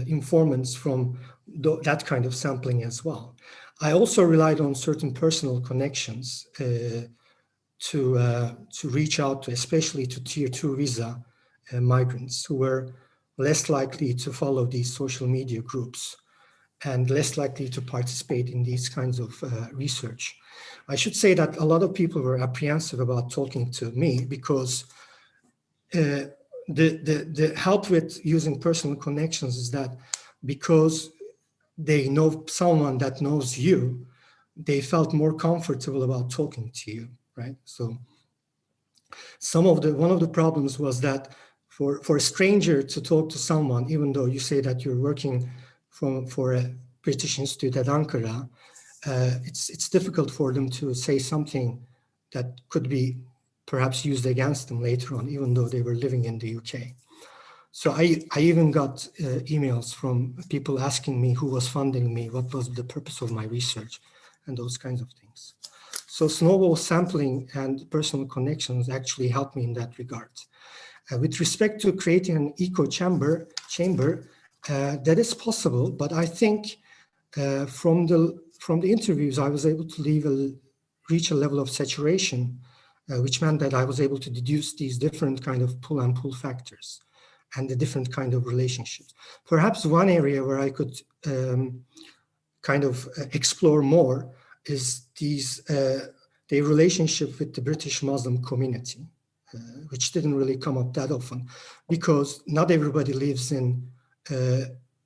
informants from that kind of sampling as well. I also relied on certain personal connections to reach out to, especially to tier 2 visa migrants who were less likely to follow these social media groups and less likely to participate in these kinds of research. I should say that a lot of people were apprehensive about talking to me because the help with using personal connections is that because they know someone that knows you, they felt more comfortable about talking to you, right? So one of the problems was that for a stranger to talk to someone, even though you say that you're working for a British institute at Ankara, it's difficult for them to say something that could be perhaps used against them later on, even though they were living in the UK. So I even got emails from people asking me who was funding me, what was the purpose of my research, and those kinds of things. So snowball sampling and personal connections actually helped me in that regard. With respect to creating an echo chamber, that is possible, but I think from the interviews, I was able to reach a level of saturation, which meant that I was able to deduce these different kind of pull and pull factors and the different kind of relationships. Perhaps one area where I could kind of explore more is the relationship with the British Muslim community, which didn't really come up that often because not everybody lives in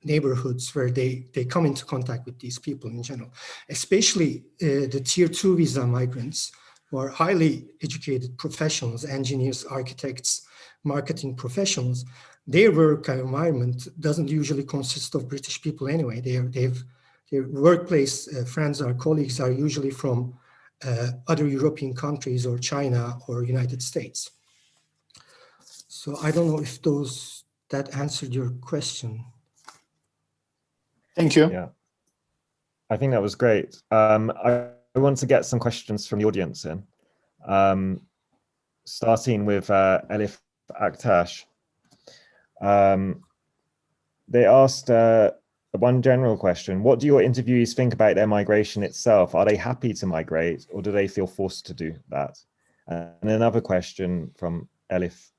neighborhoods where they come into contact with these people in general, especially the tier 2 visa migrants who are highly educated professionals, engineers, architects, marketing professionals. Their work environment doesn't usually consist of British people anyway. Their workplace friends or colleagues are usually from other European countries or China or United States. So I don't know if that answered your question. Thank you. Yeah, I think that was great. I want to get some questions from the audience in, starting with Elif Aktash. They asked one general question: what do your interviewees think about their migration itself? Are they happy to migrate, or do they feel forced to do that? And another question from Elif: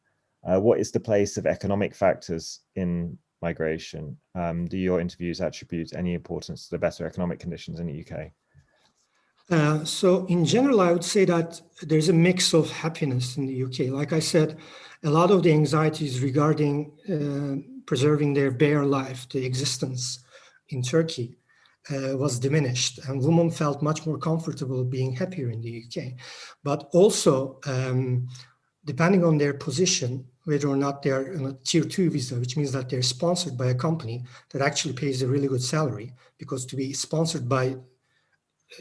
what is the place of economic factors in migration? Do your interviews attribute any importance to the better economic conditions in the UK? So in general, I would say that there's a mix of happiness in the UK. Like I said, a lot of the anxieties regarding preserving their bare life, the existence in Turkey, was diminished, and women felt much more comfortable being happier in the UK. But also, depending on their position, whether or not they're on a tier 2 visa, which means that they're sponsored by a company that actually pays a really good salary, because to be sponsored by,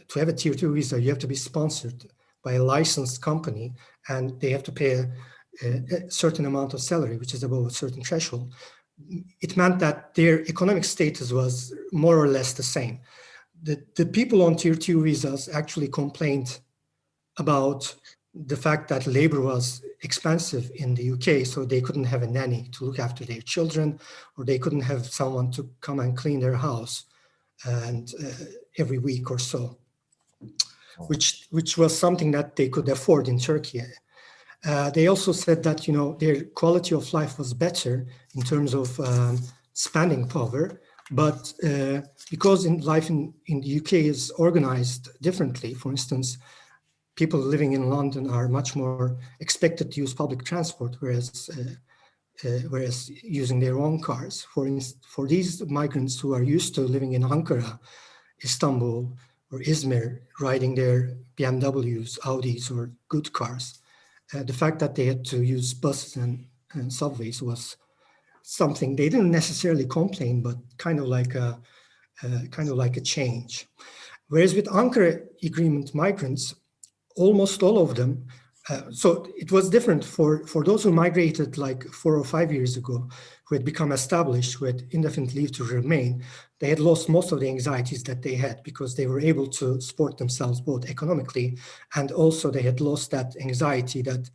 to have a tier 2 visa, you have to be sponsored by a licensed company, and they have to pay a certain amount of salary, which is above a certain threshold. It meant that their economic status was more or less the same. The people on tier 2 visas actually complained about the fact that labor was expensive in the UK, so they couldn't have a nanny to look after their children, or they couldn't have someone to come and clean their house and every week or so, which was something that they could afford in Turkey. They also said that, you know, their quality of life was better in terms of spending power, but because life in the UK is organized differently. For instance, people living in London are much more expected to use public transport, whereas using their own cars. For these migrants who are used to living in Ankara, Istanbul, or Izmir, riding their BMWs, Audis, or good cars, the fact that they had to use buses and subways was something they didn't necessarily complain, but kind of like a change. Whereas with Ankara Agreement migrants, almost all of them, so it was different for those who migrated like 4 or 5 years ago, who had become established, who had indefinite leave to remain. They had lost most of the anxieties that they had because they were able to support themselves both economically, and also they had lost that anxiety that,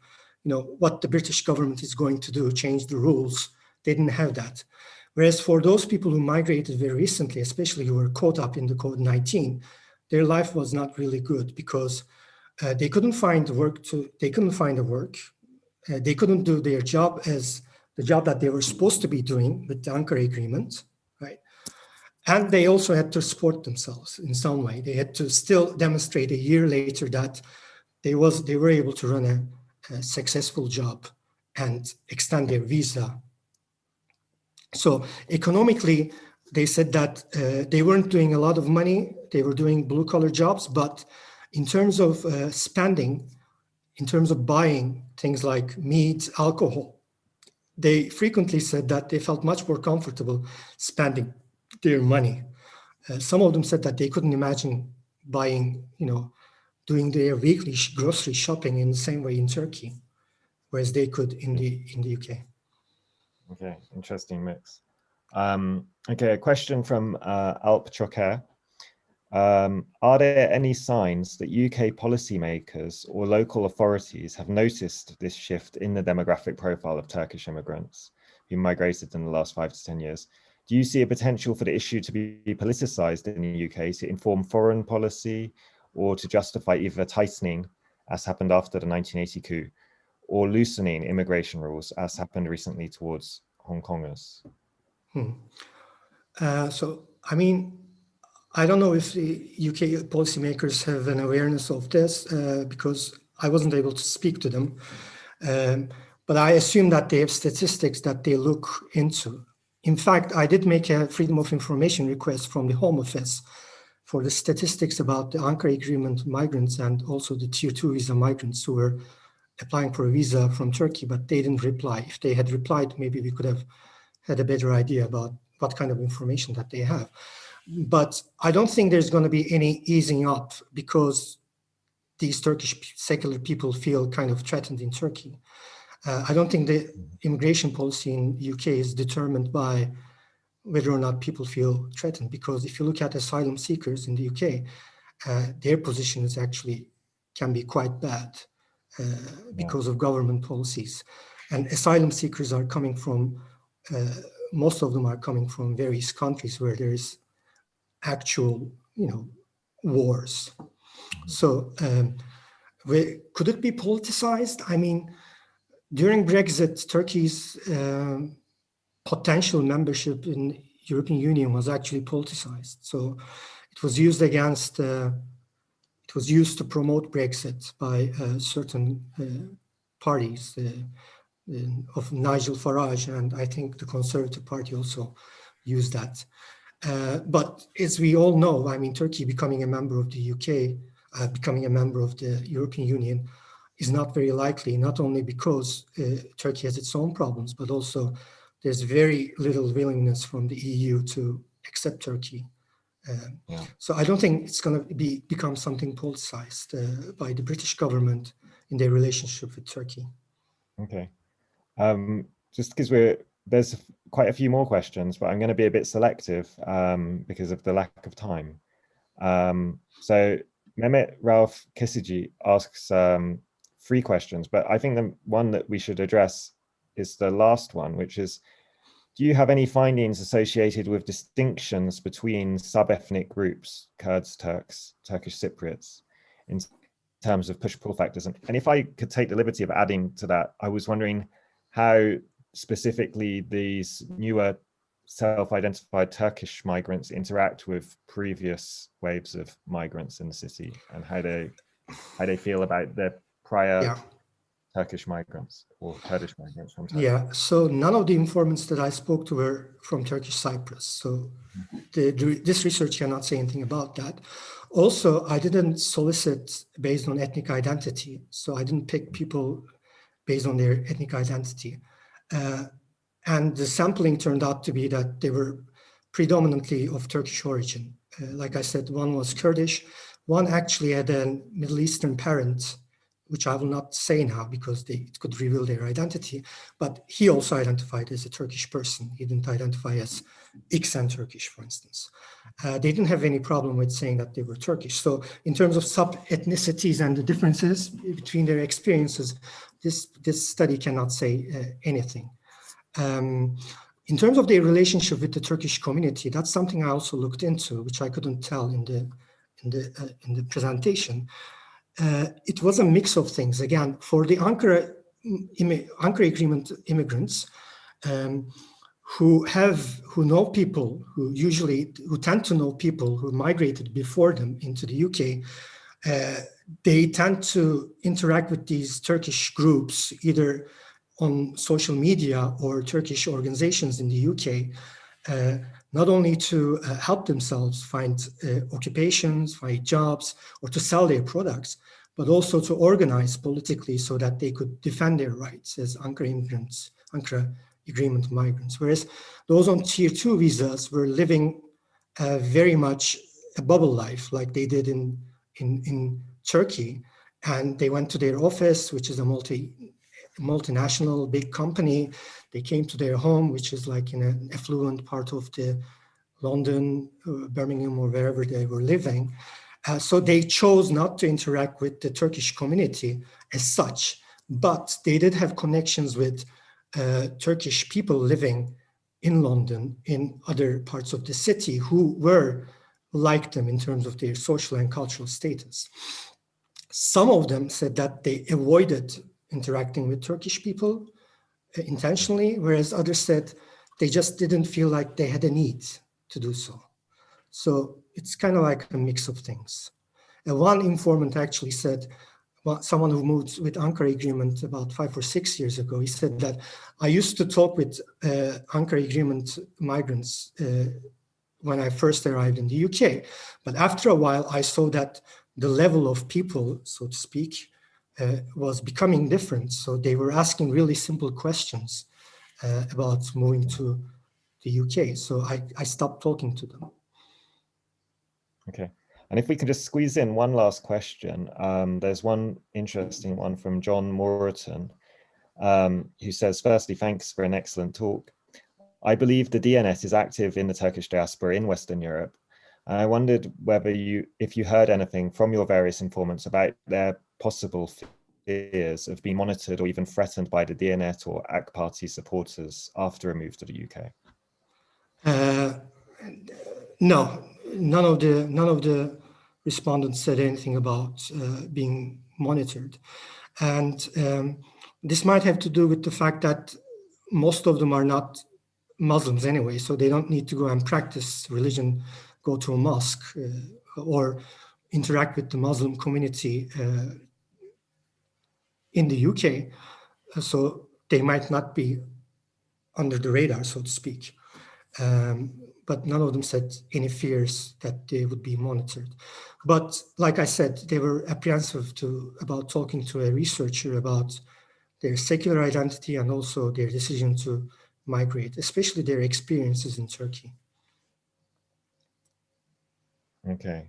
you know, what the British government is going to do, change the rules. They didn't have that. Whereas for those people who migrated very recently, especially who were caught up in the COVID-19, their life was not really good because they couldn't find work. They couldn't do their job as the job that they were supposed to be doing with the Ankara Agreement, right? And they also had to support themselves in some way. They had to still demonstrate a year later that they were able to run a successful job and extend their visa. So economically, they said that they weren't doing a lot of money. They were doing blue-collar jobs, but in terms of spending, in terms of buying things like meat, alcohol, they frequently said that they felt much more comfortable spending their money. Some of them said that they couldn't imagine buying, you know, doing their weekly grocery shopping in the same way in Turkey, whereas they could in the UK. Okay, interesting mix. Okay, a question from Alp Choker. Are there any signs that UK policymakers or local authorities have noticed this shift in the demographic profile of Turkish immigrants who migrated in the last 5 to 10 years? Do you see a potential for the issue to be politicized in the UK to inform foreign policy or to justify either tightening, as happened after the 1980 coup, or loosening immigration rules, as happened recently towards Hong Kongers? So, I mean, I don't know if the UK policymakers have an awareness of this because I wasn't able to speak to them. But I assume that they have statistics that they look into. In fact, I did make a Freedom of Information request from the Home Office for the statistics about the Ankara Agreement migrants and also the Tier 2 visa migrants who were applying for a visa from Turkey, but they didn't reply. If they had replied, maybe we could have had a better idea about what kind of information that they have. But I don't think there's going to be any easing up because these Turkish secular people feel kind of threatened in Turkey. I don't think the immigration policy in the UK is determined by whether or not people feel threatened, because if you look at asylum seekers in the UK, their position is actually can be quite bad because of government policies. And asylum seekers are coming from, most of them are coming from various countries where there is actual, you know, wars. So could it be politicized? I mean, during Brexit, Turkey's potential membership in European Union was actually politicized. So it was used against it was used to promote Brexit by certain parties of Nigel Farage, and I think the Conservative Party also used that. But as we all know, I mean, Turkey becoming a member of the UK, becoming a member of the European Union is not very likely, not only because Turkey has its own problems, but also there's very little willingness from the EU to accept Turkey. So I don't think it's going to become something politicized by the British government in their relationship with Turkey. Okay. Just because there's quite a few more questions, but I'm going to be a bit selective because of the lack of time. So Mehmet Rauf Kesici asks 3 questions, but I think the one that we should address is the last one, which is, do you have any findings associated with distinctions between sub-ethnic groups, Kurds, Turks, Turkish Cypriots, in terms of push-pull factors? And if I could take the liberty of adding to that, I was wondering how specifically these newer self-identified Turkish migrants interact with previous waves of migrants in the city, and how they feel about their prior Turkish migrants or Kurdish migrants from Turkey. Yeah, so none of the informants that I spoke to were from Turkish Cyprus. So this research cannot say anything about that. Also, I didn't solicit based on ethnic identity. So I didn't pick people based on their ethnic identity. And the sampling turned out to be that they were predominantly of Turkish origin. Like I said, one was Kurdish. One actually had a Middle Eastern parent, which I will not say now because it could reveal their identity, but he also identified as a Turkish person. He didn't identify as Xen Turkish, for instance. They didn't have any problem with saying that they were Turkish. So in terms of sub-ethnicities and the differences between their experiences, this study cannot say anything. In terms of their relationship with the Turkish community, that's something I also looked into, which I couldn't tell in the presentation. It was a mix of things. Again, for the Ankara Agreement immigrants who know people, who tend to know people who migrated before them into the UK, they tend to interact with these Turkish groups either on social media or Turkish organizations in the UK, not only to help themselves find occupations, find jobs, or to sell their products, but also to organize politically so that they could defend their rights as Ankara Agreement migrants. Whereas those on Tier 2 visas were living very much a bubble life like they did in Turkey. And they went to their office, which is a multinational big company. They came to their home, which is like in an affluent part of the London, Birmingham, or wherever they were living. So they chose not to interact with the Turkish community as such, but they did have connections with Turkish people living in London, in other parts of the city, who were like them in terms of their social and cultural status. Some of them said that they avoided interacting with Turkish people intentionally, whereas others said they just didn't feel like they had a need to do so. So it's kind of like a mix of things. And one informant actually said, someone who moved with Ankara Agreement about 5 or 6 years ago, he said that I used to talk with Ankara Agreement migrants when I first arrived in the UK. But after a while, I saw that the level of people, so to speak, was becoming different. So they were asking really simple questions about moving to the UK. So I stopped talking to them. Okay. And if we can just squeeze in one last question, there's one interesting one from John Moreton, who says, firstly, thanks for an excellent talk. I believe the DNS is active in the Turkish diaspora in Western Europe. And I wondered if you heard anything from your various informants about their possible fears of being monitored or even threatened by the DNS or AK Party supporters after a move to the UK. No, none of the respondents said anything about being monitored. And this might have to do with the fact that most of them are not Muslims anyway, so they don't need to go and practice religion, go to a mosque, or interact with the Muslim community in the UK, so they might not be under the radar, so to speak. But none of them said any fears that they would be monitored. But like I said, they were apprehensive about talking to a researcher about their secular identity and also their decision to migrate, especially their experiences in Turkey. Okay.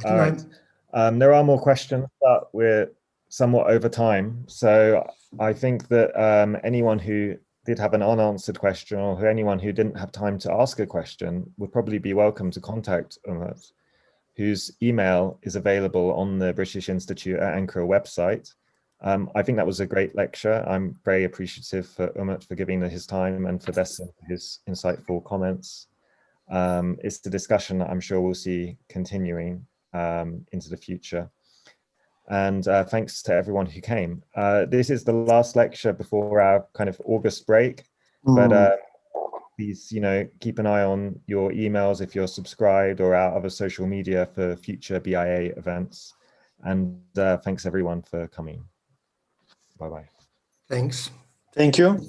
I think there are more questions, but we're somewhat over time. So I think that anyone who did have an unanswered question, or anyone who didn't have time to ask a question, would probably be welcome to contact Umut, whose email is available on the British Institute at Ankara website. I think that was a great lecture. I'm very appreciative for Umut for giving his time, and for Besim for his insightful comments. It's the discussion that I'm sure we'll see continuing into the future. And thanks to everyone who came. This is the last lecture before our kind of August break, but please, keep an eye on your emails if you're subscribed, or our other social media for future BIAA events. And thanks everyone for coming. Bye-bye. Thanks. Thank you.